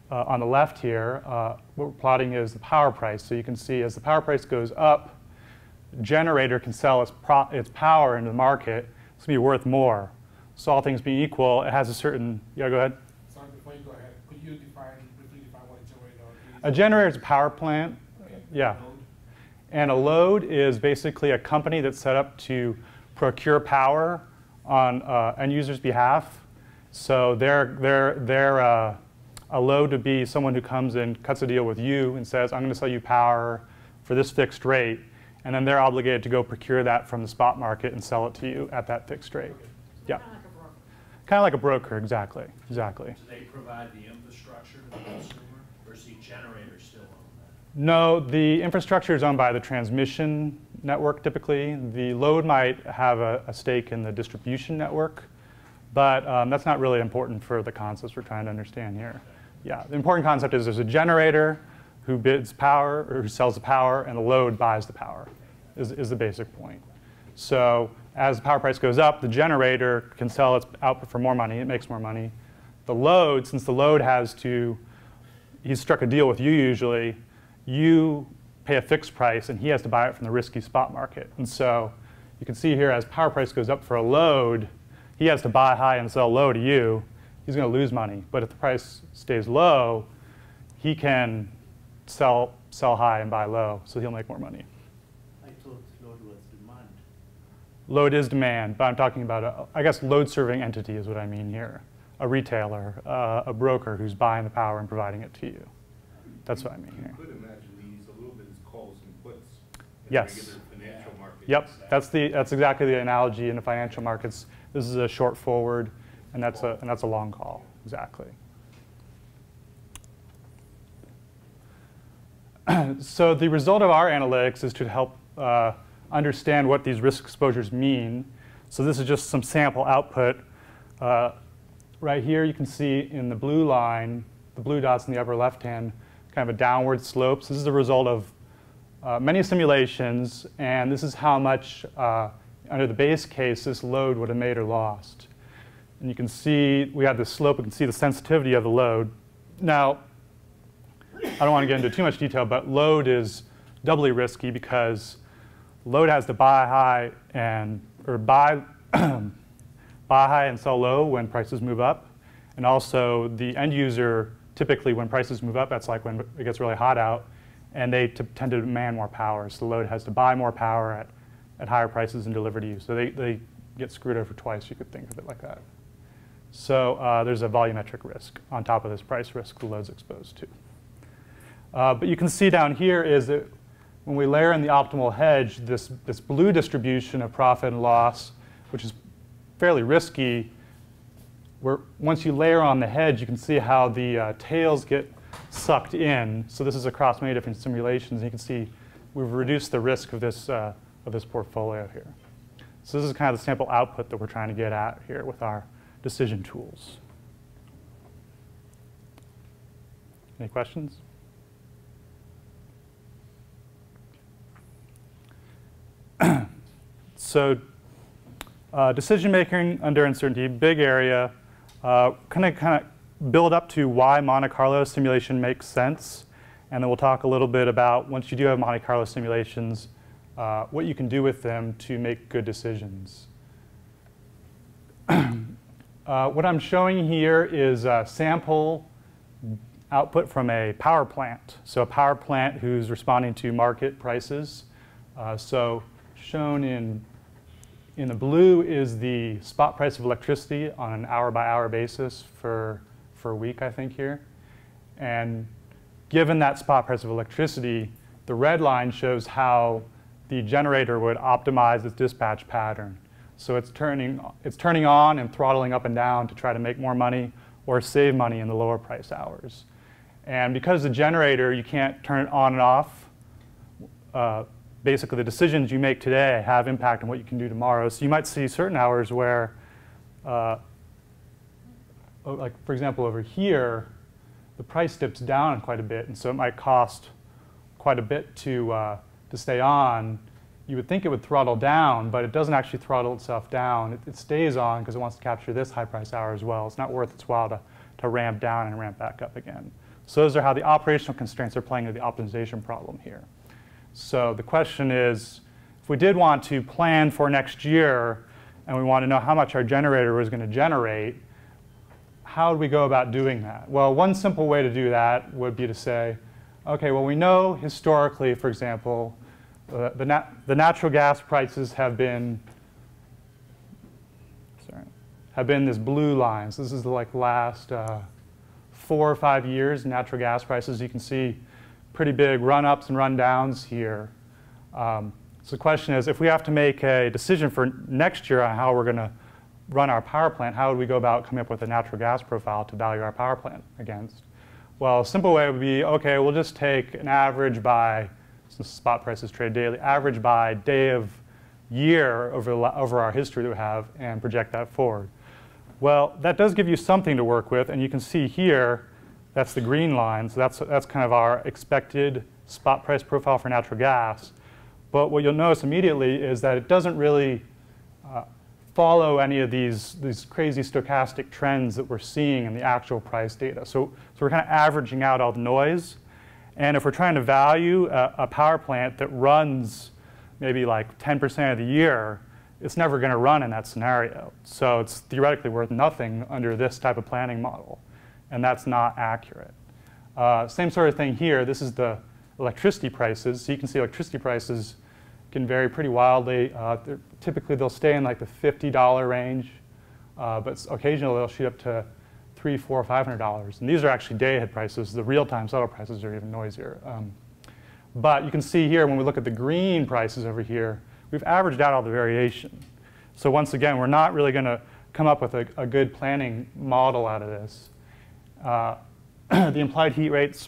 on the left here. What we're plotting is the power price. So you can see as the power price goes up, the generator can sell its power into the market. It's going to be worth more. So all things being equal, it has a certain, yeah, go ahead. Sorry, before you go ahead, could you briefly define what a generator is? A generator is a power plant. Okay. Yeah. Load? And a load is basically a company that's set up to procure power on end users' behalf. So a load would be someone who comes and cuts a deal with you and says, I'm going to sell you power for this fixed rate. And then they're obligated to go procure that from the spot market and sell it to you at that fixed rate. Okay. Yeah. Kind of like a broker, exactly. Exactly. Do they provide the infrastructure to the consumer, or is the generator still on that? No, the infrastructure is owned by the transmission network typically. The load might have a stake in the distribution network, but that's not really important for the concepts we're trying to understand here. Yeah, the important concept is there's a generator who bids power or who sells the power, and the load buys the power is the basic point. So as the power price goes up, the generator can sell its output for more money. It makes more money. The load, since the load he's struck a deal with you usually, you pay a fixed price, and he has to buy it from the risky spot market. And so you can see here as power price goes up for a load, he has to buy high and sell low to you. He's going to lose money. But if the price stays low, he can sell high and buy low, so he'll make more money. I thought load was demand. Load is demand, but I'm talking about, I guess, load-serving entity is what I mean here. A retailer, a broker who's buying the power and providing it to you. That's what I mean here. You could imagine these a little bit as calls and puts in Yes. regular financial markets. Yep, that's exactly the analogy in the financial markets. This is a short forward, and that's a long call, exactly. So the result of our analytics is to help understand what these risk exposures mean. So this is just some sample output. Right here you can see in the blue line, the blue dots in the upper left-hand, kind of a downward slope. So this is the result of many simulations, and this is how much, under the base case, this load would have made or lost. And you can see we have this slope. We can see the sensitivity of the load. Now, I don't want to get into too much detail, but load is doubly risky because load has to buy high buy high and sell low when prices move up. And also the end user, typically when prices move up, that's like when it gets really hot out, and they tend to demand more power. So the load has to buy more power at higher prices and deliver to you. So they get screwed over twice, you could think of it like that. So there's a volumetric risk on top of this price risk the load's exposed to. But you can see down here is that when we layer in the optimal hedge, this blue distribution of profit and loss, which is fairly risky, once you layer on the hedge, you can see how the tails get sucked in. So this is across many different simulations. And you can see we've reduced the risk of this portfolio here. So this is kind of the sample output that we're trying to get at here with our decision tools. Any questions? So decision making under uncertainty, big area, kind of build up to why Monte Carlo simulation makes sense. And then we'll talk a little bit about, once you do have Monte Carlo simulations, what you can do with them to make good decisions. What I'm showing here is a sample output from a power plant. So a power plant who's responding to market prices. So shown in the blue is the spot price of electricity on an hour-by-hour basis for a week, I think, here. And given that spot price of electricity, the red line shows how the generator would optimize its dispatch pattern. So it's turning on and throttling up and down to try to make more money or save money in the lower price hours. And because the generator, you can't turn it on and off, basically the decisions you make today have impact on what you can do tomorrow. So you might see certain hours where, like for example over here, the price dips down quite a bit, and so it might cost quite a bit to stay on. you would think it would throttle down, but it doesn't actually throttle itself down. It stays on because it wants to capture this high price hour as well. It's not worth its while to ramp down and ramp back up again. So those are how the operational constraints are playing into the optimization problem here. So the question is, if we did want to plan for next year and we want to know how much our generator was going to generate, how would we go about doing that? Well, one simple way to do that would be to say, okay, well, we know historically, for example, the natural gas prices have been this blue line. So this is the last 4 or 5 years natural gas prices. You can see pretty big run-ups and run-downs here. So the question is, if we have to make a decision for next year on how we're going to run our power plant, how would we go about coming up with a natural gas profile to value our power plant against? Well, a simple way would be, okay, we'll just take an average by, since spot prices trade daily, average by day of year over our history that we have and project that forward. Well, that does give you something to work with, and you can see here, that's the green line, so that's kind of our expected spot price profile for natural gas. But what you'll notice immediately is that it doesn't really follow any of these crazy stochastic trends that we're seeing in the actual price data. So we're kind of averaging out all the noise. And if we're trying to value a power plant that runs maybe like 10% of the year, it's never going to run in that scenario. So it's theoretically worth nothing under this type of planning model. And that's not accurate. Same sort of thing here. This is the electricity prices. So you can see electricity prices can vary pretty wildly. Typically, they'll stay in like the $50 range, but occasionally they'll shoot up to $300, $400, $500. And these are actually day-ahead prices. The real-time settle prices are even noisier. But you can see here, when we look at the green prices over here, we've averaged out all the variation. So once again, we're not really going to come up with a good planning model out of this. The implied heat rates,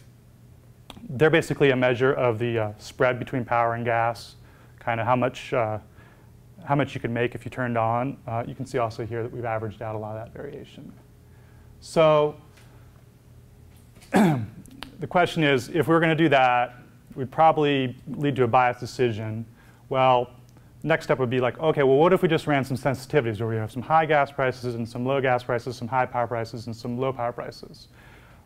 they're basically a measure of the spread between power and gas, kind of how much you can make if you turned on. You can see also here that we've averaged out a lot of that variation. So the question is, if we're going to do that, we'd probably lead to a biased decision. Well, next step would be like, okay, well, what if we just ran some sensitivities where we have some high gas prices and some low gas prices, some high power prices and some low power prices?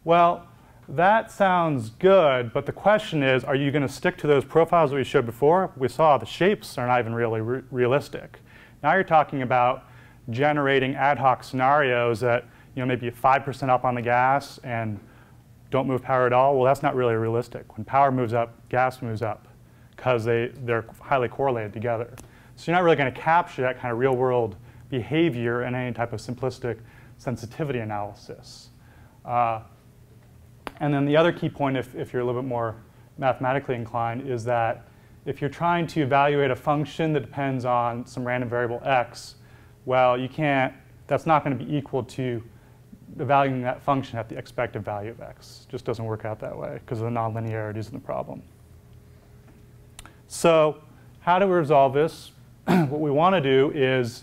Well, that sounds good, but the question is, are you going to stick to those profiles that we showed before? We saw the shapes are not even really realistic. Now you're talking about generating ad hoc scenarios that, maybe 5% up on the gas and don't move power at all. Well, that's not really realistic. When power moves up, gas moves up because they're highly correlated together. So you're not really going to capture that kind of real-world behavior in any type of simplistic sensitivity analysis. And then the other key point, if you're a little bit more mathematically inclined, is that if you're trying to evaluate a function that depends on some random variable x, well, that's not going to be equal to evaluating that function at the expected value of x. It just doesn't work out that way because of the nonlinearities in the problem. So how do we resolve this? What we want to do is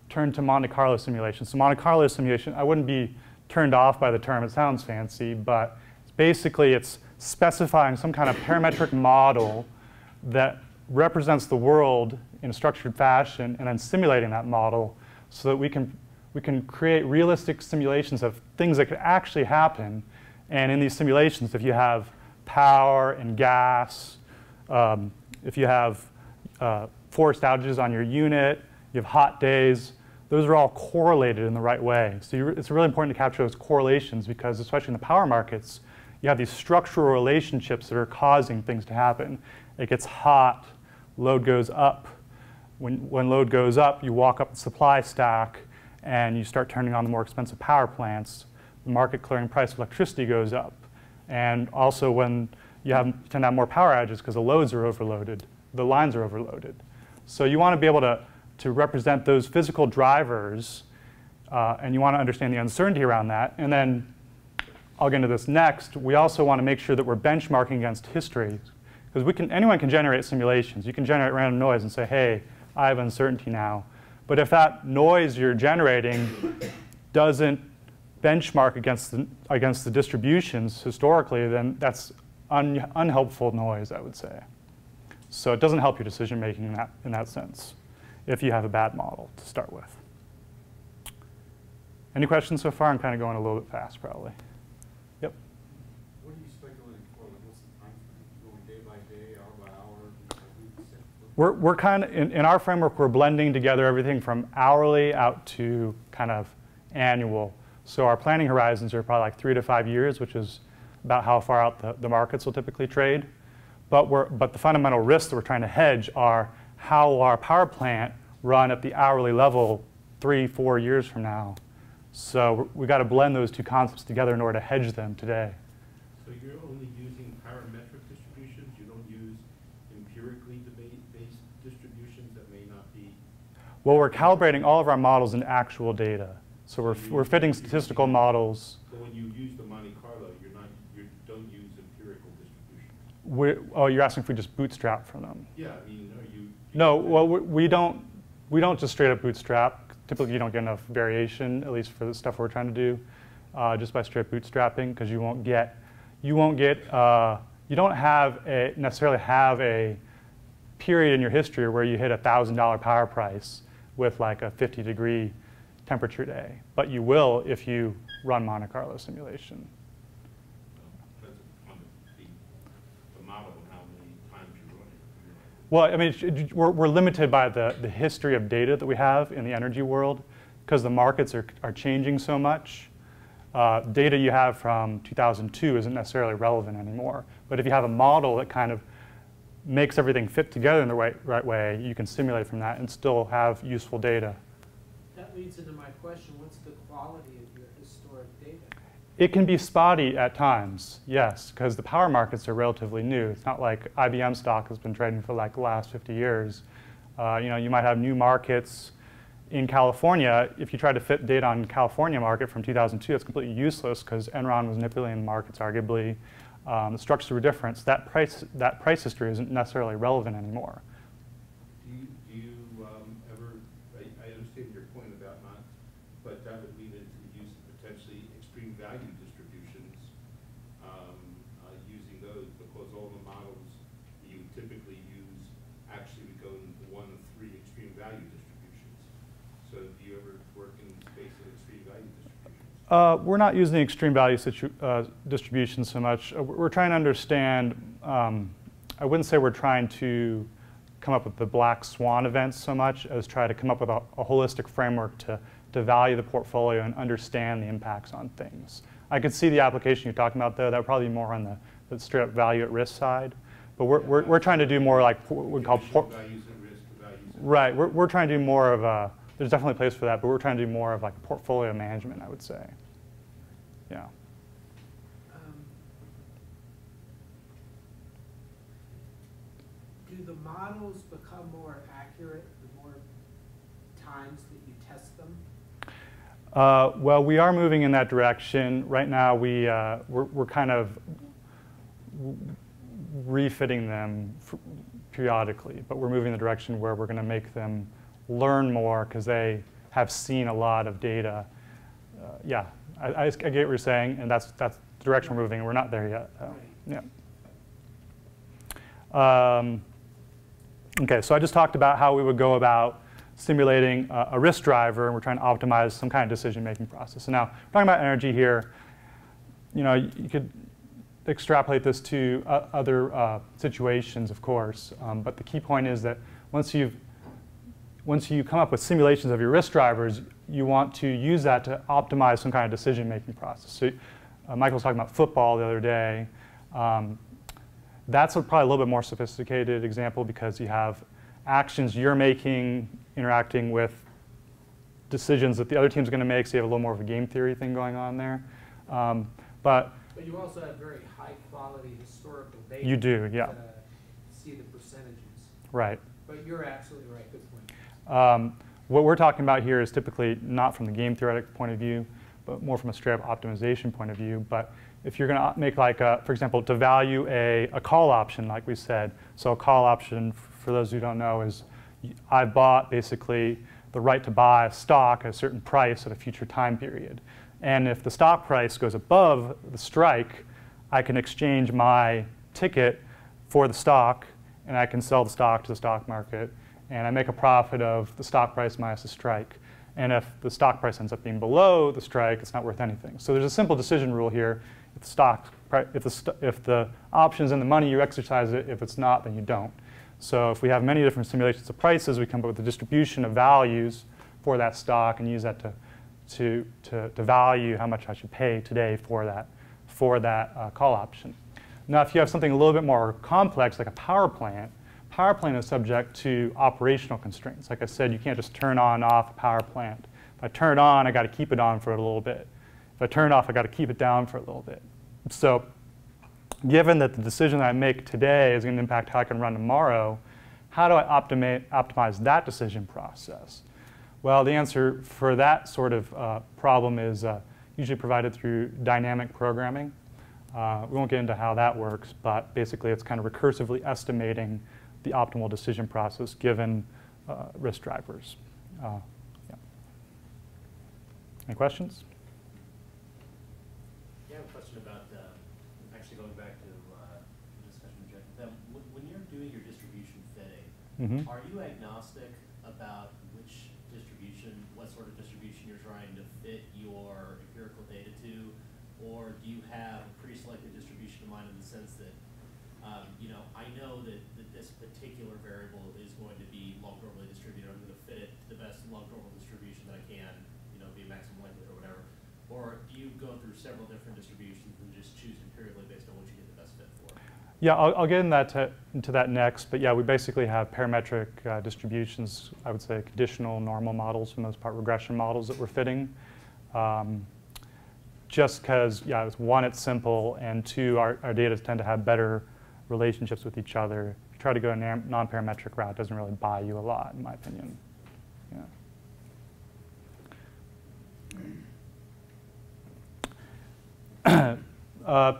turn to Monte Carlo simulation. So Monte Carlo simulation, I wouldn't be turned off by the term. It sounds fancy, but basically it's specifying some kind of parametric model that represents the world in a structured fashion and then simulating that model so that we can create realistic simulations of things that could actually happen. And in these simulations, if you have power and gas, if you have forced outages on your unit, you have hot days, those are all correlated in the right way. So it's really important to capture those correlations because, especially in the power markets, you have these structural relationships that are causing things to happen. It gets hot, load goes up. When load goes up, you walk up the supply stack and you start turning on the more expensive power plants. The market clearing price of electricity goes up. And also when you tend to have more power outages because the loads are overloaded, the lines are overloaded. So you want to be able to represent those physical drivers, and you want to understand the uncertainty around that. And then I'll get into this next. We also want to make sure that we're benchmarking against history, because anyone can generate simulations. You can generate random noise and say, hey, I have uncertainty now. But if that noise you're generating doesn't benchmark against the distributions historically, then that's unhelpful noise, I would say. So it doesn't help your decision making in that sense if you have a bad model to start with. Any questions so far? I'm kind of going a little bit fast probably. Yep. What are you speculating for? Like, what's the time frame? Going day by day, hour by hour? We're kind of, in our framework, we're blending together everything from hourly out to kind of annual. So our planning horizons are probably like 3 to 5 years, which is about how far out the markets will typically trade. But the fundamental risks that we're trying to hedge are how will our power plant run at the hourly level 3, 4 years from now. So we've got to blend those two concepts together in order to hedge them today. So you're only using parametric distributions? You don't use empirically based distributions that may not be? Well, we're calibrating all of our models into actual data. So we're fitting statistical models. But when you use the Monte Carlo, you don't use empirical distributions? Oh, you're asking if we just bootstrap from them? Yeah, I mean, are you? No, well, we don't just straight up bootstrap. Typically, you don't get enough variation, at least for the stuff we're trying to do, just by straight bootstrapping, because you don't necessarily have a period in your history where you hit a $1,000 power price with like a 50-degree temperature day, but you will if you run Monte Carlo simulation. The model and how many times you run it. Well, I mean, we're limited by the history of data that we have in the energy world because the markets are changing so much. Data you have from 2002 isn't necessarily relevant anymore. But if you have a model that kind of makes everything fit together in the right way, you can simulate from that and still have useful data. That leads into my question, what's the quality of your historic data? It can be spotty at times, yes, because the power markets are relatively new. It's not like IBM stock has been trading for like the last 50 years. You might have new markets in California. If you try to fit data on California market from 2002, it's completely useless because Enron was manipulating the markets arguably. The structures were different. So that price history isn't necessarily relevant anymore. Do you ever, I understand your point about not, but that would lead into the use of potentially extreme value distributions, using those, because all the models you typically use actually would go into one of 3 extreme value distributions. So do you ever work in the space of extreme value distributions? We're not using extreme value distribution so much. We're trying to understand, I wouldn't say we're trying to come up with the black swan events so much as try to come up with a holistic framework to value the portfolio and understand the impacts on things. I could see the application you're talking about though. That would probably be more on the straight up value at risk side. But we're trying to do more like what we call values at risk, values at right. We're trying to do more of a, there's definitely a place for that, but we're trying to do more of like portfolio management, I would say. Yeah. Do the models become more accurate the more times that you test them? Well, we are moving in that direction. Right now, we're kind of refitting them periodically, but we're moving in the direction where we're going to make them learn more because they have seen a lot of data. Yeah, I get what you're saying, and that's the direction we're moving. We're not there yet. Yeah. Okay, so I just talked about how we would go about simulating a risk driver, and we're trying to optimize some kind of decision-making process. So now, we're talking about energy here. You could extrapolate this to other situations, of course, but the key point is that once you come up with simulations of your risk drivers, you want to use that to optimize some kind of decision-making process. So Michael was talking about football the other day. That's probably a little bit more sophisticated example because you have actions you're making interacting with decisions that the other team's going to make, so you have a little more of a game theory thing going on there. But you also have very high-quality historical data. You do, yeah. To see the percentages. Right. But you're absolutely right. Good point. What we're talking about here is typically not from the game theoretic point of view, but more from a straight-up optimization point of view. But if you're going to make, like, for example, to value a call option, like we said. So a call option, for those who don't know, is I bought basically the right to buy a stock at a certain price at a future time period. And if the stock price goes above the strike, I can exchange my ticket for the stock and I can sell the stock to the stock market, and I make a profit of the stock price minus the strike. And if the stock price ends up being below the strike, it's not worth anything. So there's a simple decision rule here. If the option's in the money, you exercise it. If it's not, then you don't. So if we have many different simulations of prices, we come up with a distribution of values for that stock and use that to value how much I should pay today for that call option. Now, if you have something a little bit more complex, like a power plant is subject to operational constraints. Like I said, you can't just turn on and off a power plant. If I turn it on, I got to keep it on for a little bit. If I turn it off, I got to keep it down for a little bit. So given that the decision that I make today is going to impact how I can run tomorrow, how do I optimize that decision process? Well, the answer for that sort of problem is usually provided through dynamic programming. We won't get into how that works, but basically it's kind of recursively estimating the optimal decision process given risk drivers. Yeah. Any questions? Yeah, I have a question about, actually going back to the discussion with Jeff. When you're doing your distribution fitting, are you agnostic about which distribution, what sort of distribution you're trying to fit your empirical data to, or do you have a pre-selected distribution in mind in the sense that, you know, I know that this particular variable is going to be log-normally distributed. I'm going to fit it to the best log-normal distribution that I can, you know, be a maximum likelihood or whatever. Or do you go through several different distributions and just choose empirically based on what you get the best fit for? Yeah, I'll get into that next. But yeah, we basically have parametric distributions, I would say conditional normal models, for the most part regression models that we're fitting. Just because, yeah, one, it's simple, and two, our data tend to have better relationships with each other. If you try to go a non-parametric route, it doesn't really buy you a lot, in my opinion. Yeah.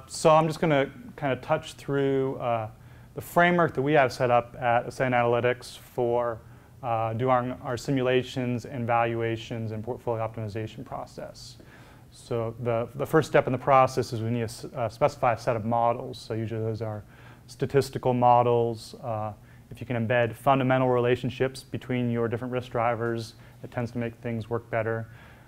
So I'm just going to kind of touch through the framework that we have set up at Ascend Analytics for doing our simulations and valuations and portfolio optimization process. So the first step in the process is we need to specify a set of models. So usually those are statistical models. If you can embed fundamental relationships between your different risk drivers, it tends to make things work better.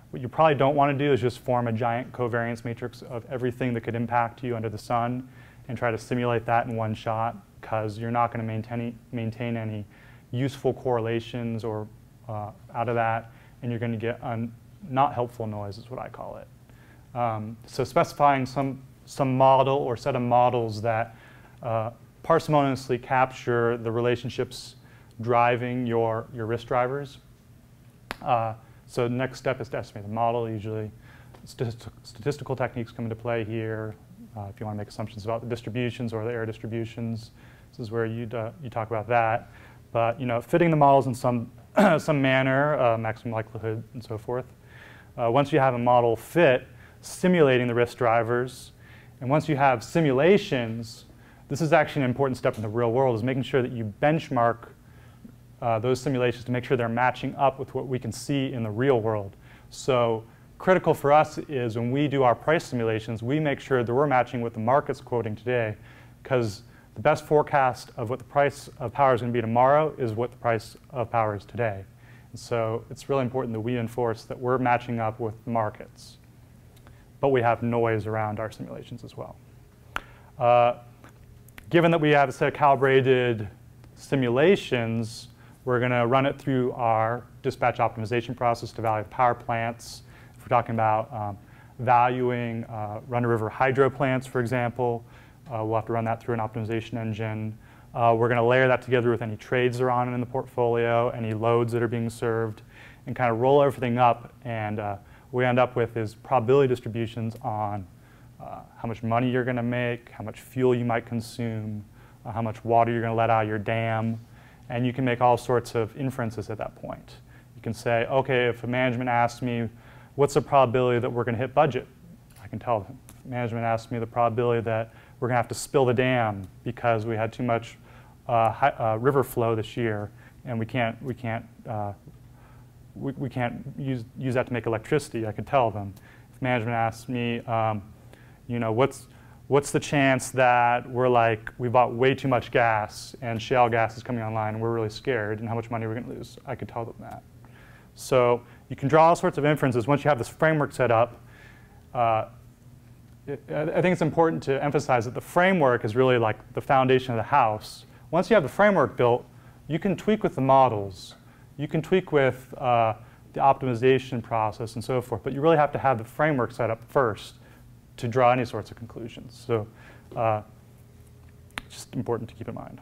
What you probably don't want to do is just form a giant covariance matrix of everything that could impact you under the sun and try to simulate that in one shot, because you're not going to maintain any useful correlations or out of that, and you're going to get not helpful noise is what I call it. So specifying some model or set of models that parsimoniously capture the relationships driving your risk drivers. So the next step is to estimate the model. Usually statistical techniques come into play here. If you want to make assumptions about the distributions or the error distributions, this is where you talk about that. But you know, fitting the models in some manner, maximum likelihood, and so forth. Once you have a model fit, simulating the risk drivers, and once you have simulations, this is actually an important step in the real world, is making sure that you benchmark those simulations to make sure they're matching up with what we can see in the real world. So critical for us is when we do our price simulations, we make sure that we're matching what the market's quoting today, because the best forecast of what the price of power is going to be tomorrow is what the price of power is today. And so it's really important that we enforce that we're matching up with the markets. But we have noise around our simulations as well. Given that we have a set of calibrated simulations, we're going to run it through our dispatch optimization process to value power plants. If we're talking about valuing run-of-river hydro plants, for example, we'll have to run that through an optimization engine. We're going to layer that together with any trades that are on in the portfolio, any loads that are being served, and kind of roll everything up. And what we end up with is probability distributions on how much money you're going to make, how much fuel you might consume, how much water you're going to let out of your dam. And you can make all sorts of inferences at that point. You can say, OK, if management asks me, what's the probability that we're going to hit budget? I can tell them. If management asks me the probability that we're going to have to spill the dam because we had too much river flow this year, and we can't use that to make electricity, I could tell them. If management asks me, you know, what's what's the chance that we bought way too much gas and shale gas is coming online and we're really scared and how much money we're going to lose? I could tell them that. So you can draw all sorts of inferences once you have this framework set up. I think it's important to emphasize that the framework is really like the foundation of the house. Once you have the framework built, you can tweak with the models. You can tweak with the optimization process and so forth, but you really have to have the framework set up first to draw any sorts of conclusions. So just important to keep in mind.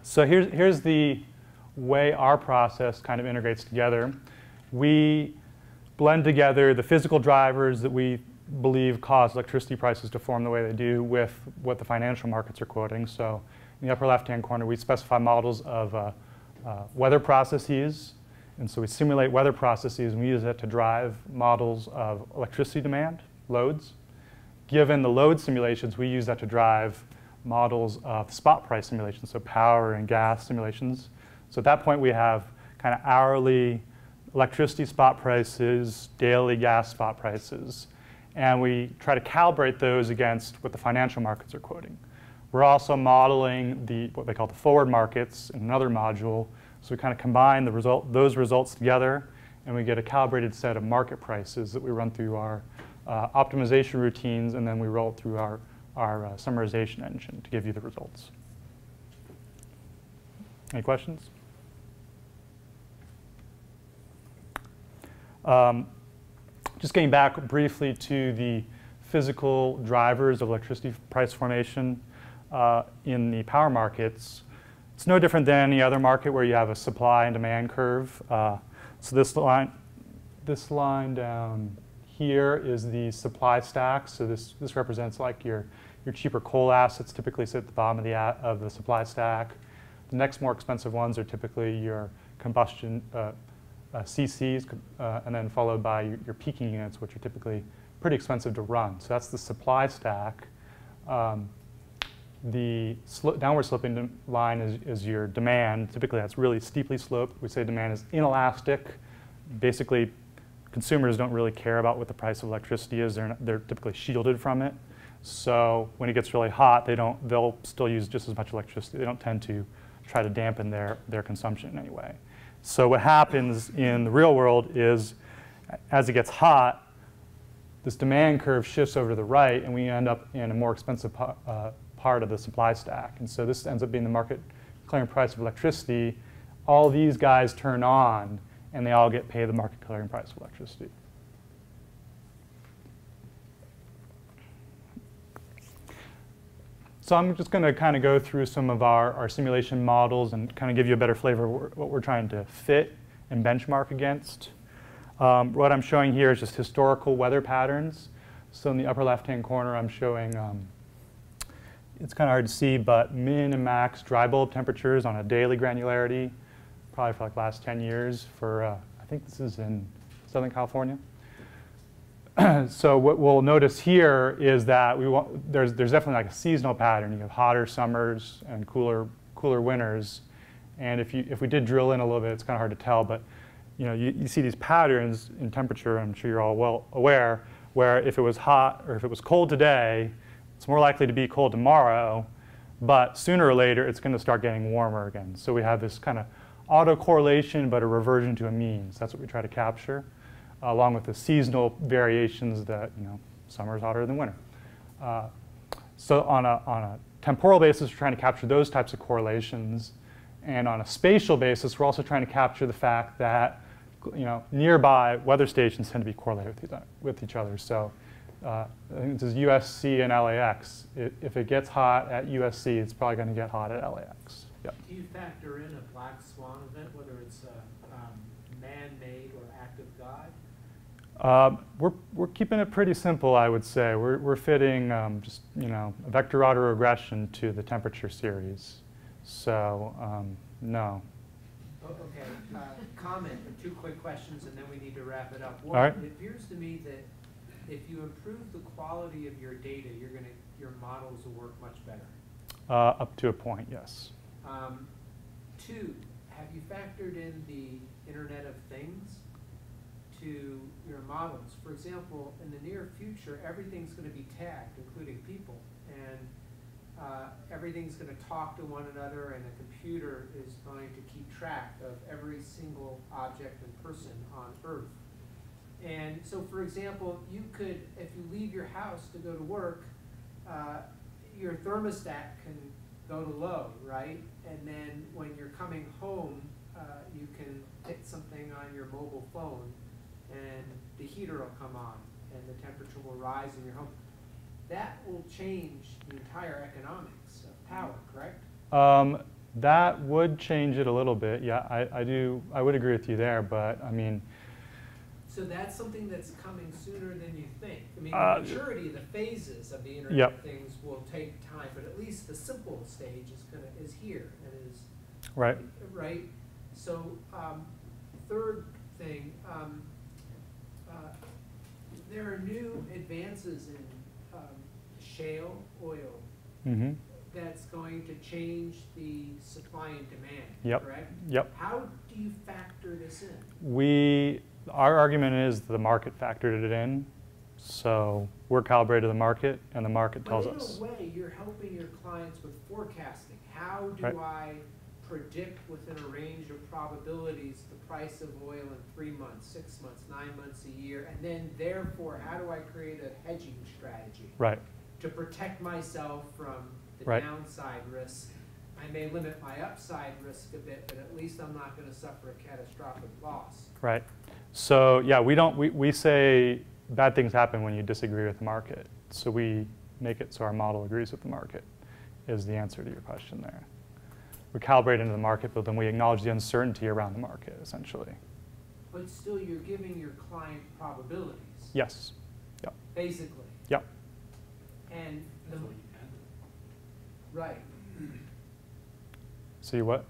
So here's the way our process kind of integrates together. We blend together the physical drivers that we believe cause electricity prices to form the way they do with what the financial markets are quoting. So in the upper left-hand corner, we specify models of weather processes. And so we simulate weather processes, and we use that to drive models of electricity demand, loads. Given the load simulations, we use that to drive models of spot price simulations, so power and gas simulations. So at that point, we have kind of hourly electricity spot prices, daily gas spot prices. And we try to calibrate those against what the financial markets are quoting. We're also modeling what they call the forward markets in another module. So we kind of combine those results together, and we get a calibrated set of market prices that we run through our optimization routines, and then we roll it through our summarization engine to give you the results. Any questions? Just getting back briefly to the physical drivers of electricity price formation in the power markets. It's no different than any other market where you have a supply and demand curve. So this line down here is the supply stack. So this represents like your cheaper coal assets typically sit at the bottom of the supply stack. The next more expensive ones are typically your combustion CCs, and then followed by your peaking units, which are typically pretty expensive to run. So that's the supply stack. The downward sloping line is your demand. Typically, that's really steeply sloped. We say demand is inelastic. Basically, consumers don't really care about what the price of electricity is. They're typically shielded from it. So when it gets really hot, they'll still use just as much electricity. They don't tend to try to dampen their consumption in any way. So what happens in the real world is, as it gets hot, this demand curve shifts over to the right, and we end up in a more expensive part of the supply stack. And so this ends up being the market clearing price of electricity. All these guys turn on, and they all get paid the market clearing price of electricity. So I'm just going to kind of go through some of our simulation models and kind of give you a better flavor of what we're trying to fit and benchmark against. What I'm showing here is just historical weather patterns. So in the upper left-hand corner, I'm showing, it's kind of hard to see, but min and max dry bulb temperatures on a daily granularity, probably for like the last 10 years for, I think this is in Southern California. So what we'll notice here is that there's definitely like a seasonal pattern. You have hotter summers and cooler winters. And if we did drill in a little bit, it's kind of hard to tell, but you see these patterns in temperature, I'm sure you're all well aware, where if it was hot or if it was cold today, it's more likely to be cold tomorrow, but sooner or later it's going to start getting warmer again. So we have this kind of autocorrelation, but a reversion to a mean. So that's what we try to capture, along with the seasonal variations that, summer is hotter than winter. So on a temporal basis, we're trying to capture those types of correlations. And on a spatial basis, we're also trying to capture the fact that, nearby weather stations tend to be correlated with each other. So I think this is USC and LAX. If it gets hot at USC, it's probably going to get hot at LAX. Yep. Do you factor in a black swan event, whether it's man-made or act of God? We're keeping it pretty simple, I would say. We're fitting just a vector autoregression to the temperature series. So no. Okay. Comment. 2 quick questions, and then we need to wrap it up. One, all right. It appears to me that if you improve the quality of your data, your models will work much better. Up to a point, yes. 2, have you factored in the Internet of Things to your models. For example, in the near future, everything's going to be tagged, including people, and everything's going to talk to one another, and a computer is going to keep track of every single object and person on Earth. And so, for example, you could, if you leave your house to go to work, your thermostat can go to low, right? And then when you're coming home, you can hit something on your mobile phone, and the heater will come on, and the temperature will rise in your home. That will change the entire economics of power, correct? That would change it a little bit. Yeah, I would agree with you there, but I mean. So that's something that's coming sooner than you think. I mean, the maturity, the phases of the Internet of Things will take time, but at least the simple stage is here and is right. Right. So third thing, there are new advances in shale oil that's going to change the supply and demand. Correct? Yep. How do you factor this in? Our argument is the market factored it in, so we're calibrated to the market, and the market tells us. But in a way, you're helping your clients with forecasting. How do I predict within a range of probabilities the price of oil in 3 months, 6 months, 9 months, a year, and then therefore, how do I create a hedging strategy to protect myself from the downside risk? I may limit my upside risk a bit, but at least I'm not going to suffer a catastrophic loss. Right. So yeah, we say bad things happen when you disagree with the market. So we make it so our model agrees with the market is the answer to your question there. We calibrate into the market, but then we acknowledge the uncertainty around the market, essentially. But still, you're giving your client probabilities. Yes. Yep. Basically. Yep. And right. See what?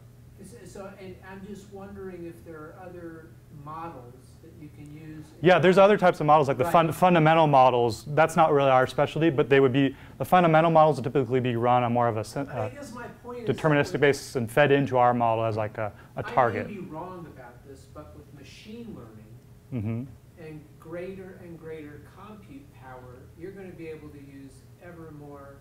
So, and I'm just wondering if there are other models that you can use. Yeah, there's other types of models, like the fundamental models. That's not really our specialty, but they would be, the fundamental models would typically be run on more of a deterministic basis and fed into our model as like a target. I may be wrong about this, but with machine learning and greater compute power, you're going to be able to use ever more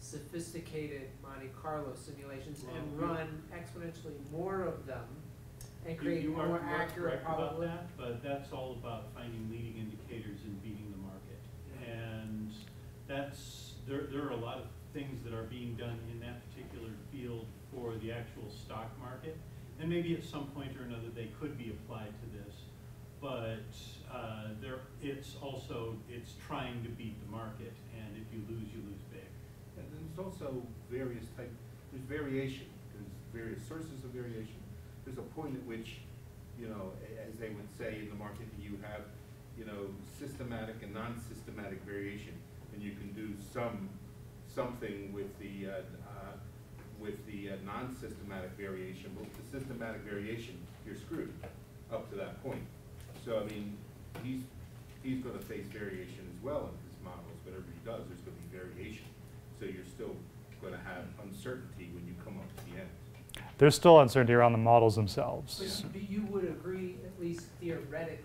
sophisticated Monte Carlo simulations and run exponentially more of them and create more accurate probability. About that, but that's all about finding leading indicators and beating the market. And there are a lot of things that are being done in that particular field for the actual stock market. And maybe at some point or another they could be applied to this. But it's trying to beat the market, and if you lose big. And there's also there's variation. There's various sources of variation. There's a point at which, as they would say in the market, you have, systematic and non-systematic variation, and you can do something with the non-systematic variation, but with the systematic variation, you're screwed up to that point. So I mean, he's going to face variation as well in his models. Whatever he does, there's going to be variation. So you're still going to have uncertainty when you come up to the end. There's still uncertainty around the models themselves. But you would agree, at least theoretically.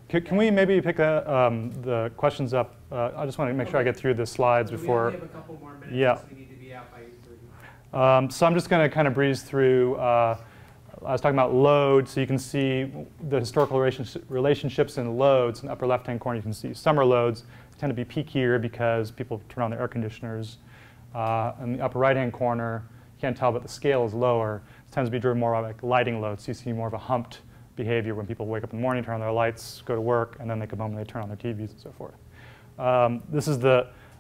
Can we maybe pick the questions up? I just want to make sure I get through the slides before. We only have a couple more minutes. We need to be out by 8:30. So I'm just going to kind of breeze through. I was talking about load, so you can see the historical relationships in loads. In the upper left-hand corner, you can see summer loads tend to be peakier because people turn on their air conditioners. In the upper right-hand corner, you can't tell, but the scale is lower. It tends to be driven more by like lighting loads. So you see more of a humped behavior when people wake up in the morning, turn on their lights, go to work, and then they come home and they turn on their TVs and so forth. This is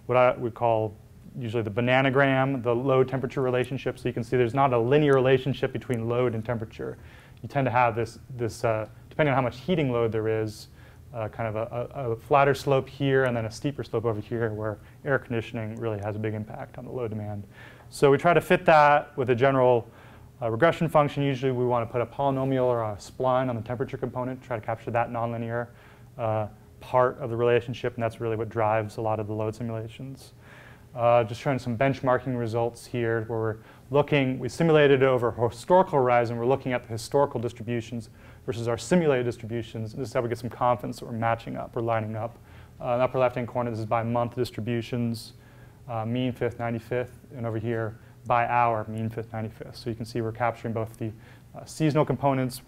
what I would call usually the bananagram, the load temperature relationship. So you can see there's not a linear relationship between load and temperature. You tend to have this depending on how much heating load there is, kind of a flatter slope here and then a steeper slope over here where air conditioning really has a big impact on the load demand. So we try to fit that with a general regression function. Usually we want to put a polynomial or a spline on the temperature component, try to capture that nonlinear part of the relationship, and that's really what drives a lot of the load simulations. Just showing some benchmarking results here where we're looking, we simulated it over a historical horizon. We're looking at the historical distributions versus our simulated distributions. This is how we get some confidence that we're matching up or lining up. In the upper left-hand corner, this is by month distributions, mean 5th, 95th, and over here, by hour, mean 5th, 95th. So you can see we're capturing both the seasonal components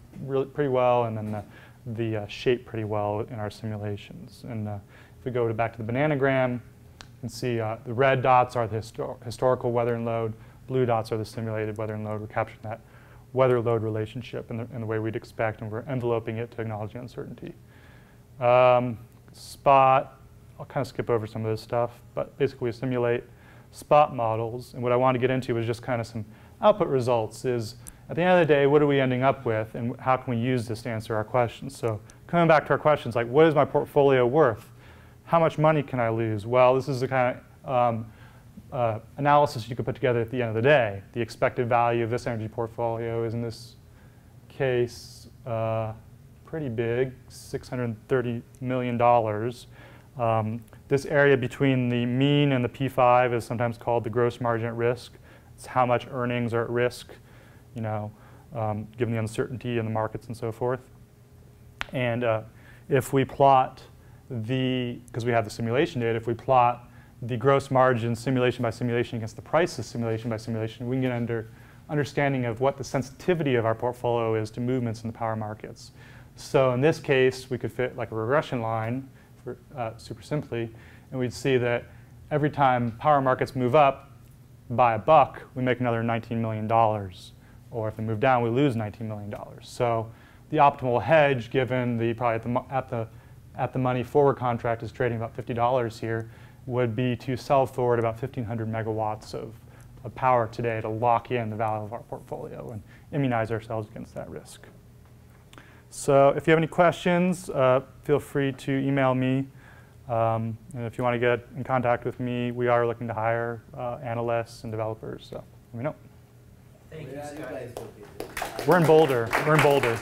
pretty well and then the shape pretty well in our simulations. And if we go back to the bananagram, you can see the red dots are the historical weather and load, blue dots are the simulated weather and load. We're capturing that weather-load relationship in the way we'd expect, and we're enveloping it to acknowledge the uncertainty. Spot, I'll kind of skip over some of this stuff, but basically we simulate spot models. And what I want to get into is just kind of some output results is, at the end of the day, what are we ending up with, and how can we use this to answer our questions? So coming back to our questions, like what is my portfolio worth? How much money can I lose? Well, this is the kind of analysis you could put together at the end of the day. The expected value of this energy portfolio is, in this case, pretty big, $630 million. This area between the mean and the P5 is sometimes called the gross margin at risk. It's how much earnings are at risk, you know, given the uncertainty in the markets and so forth. And if we plot because we have the simulation data, if we plot the gross margin simulation by simulation against the prices simulation by simulation, we can get an understanding of what the sensitivity of our portfolio is to movements in the power markets. So in this case, we could fit like a regression line, for, super simply, and we'd see that every time power markets move up by $1, we make another $19 million. Or if they move down, we lose $19 million. So the optimal hedge, given the probably at the money forward contract is trading about $50 here, would be to sell forward about 1,500 megawatts of power today to lock in the value of our portfolio and immunize ourselves against that risk. So if you have any questions, feel free to email me. And if you want to get in contact with me, we are looking to hire analysts and developers, so let me know. Thank you, Scott. We're in Boulder. We're in Boulder.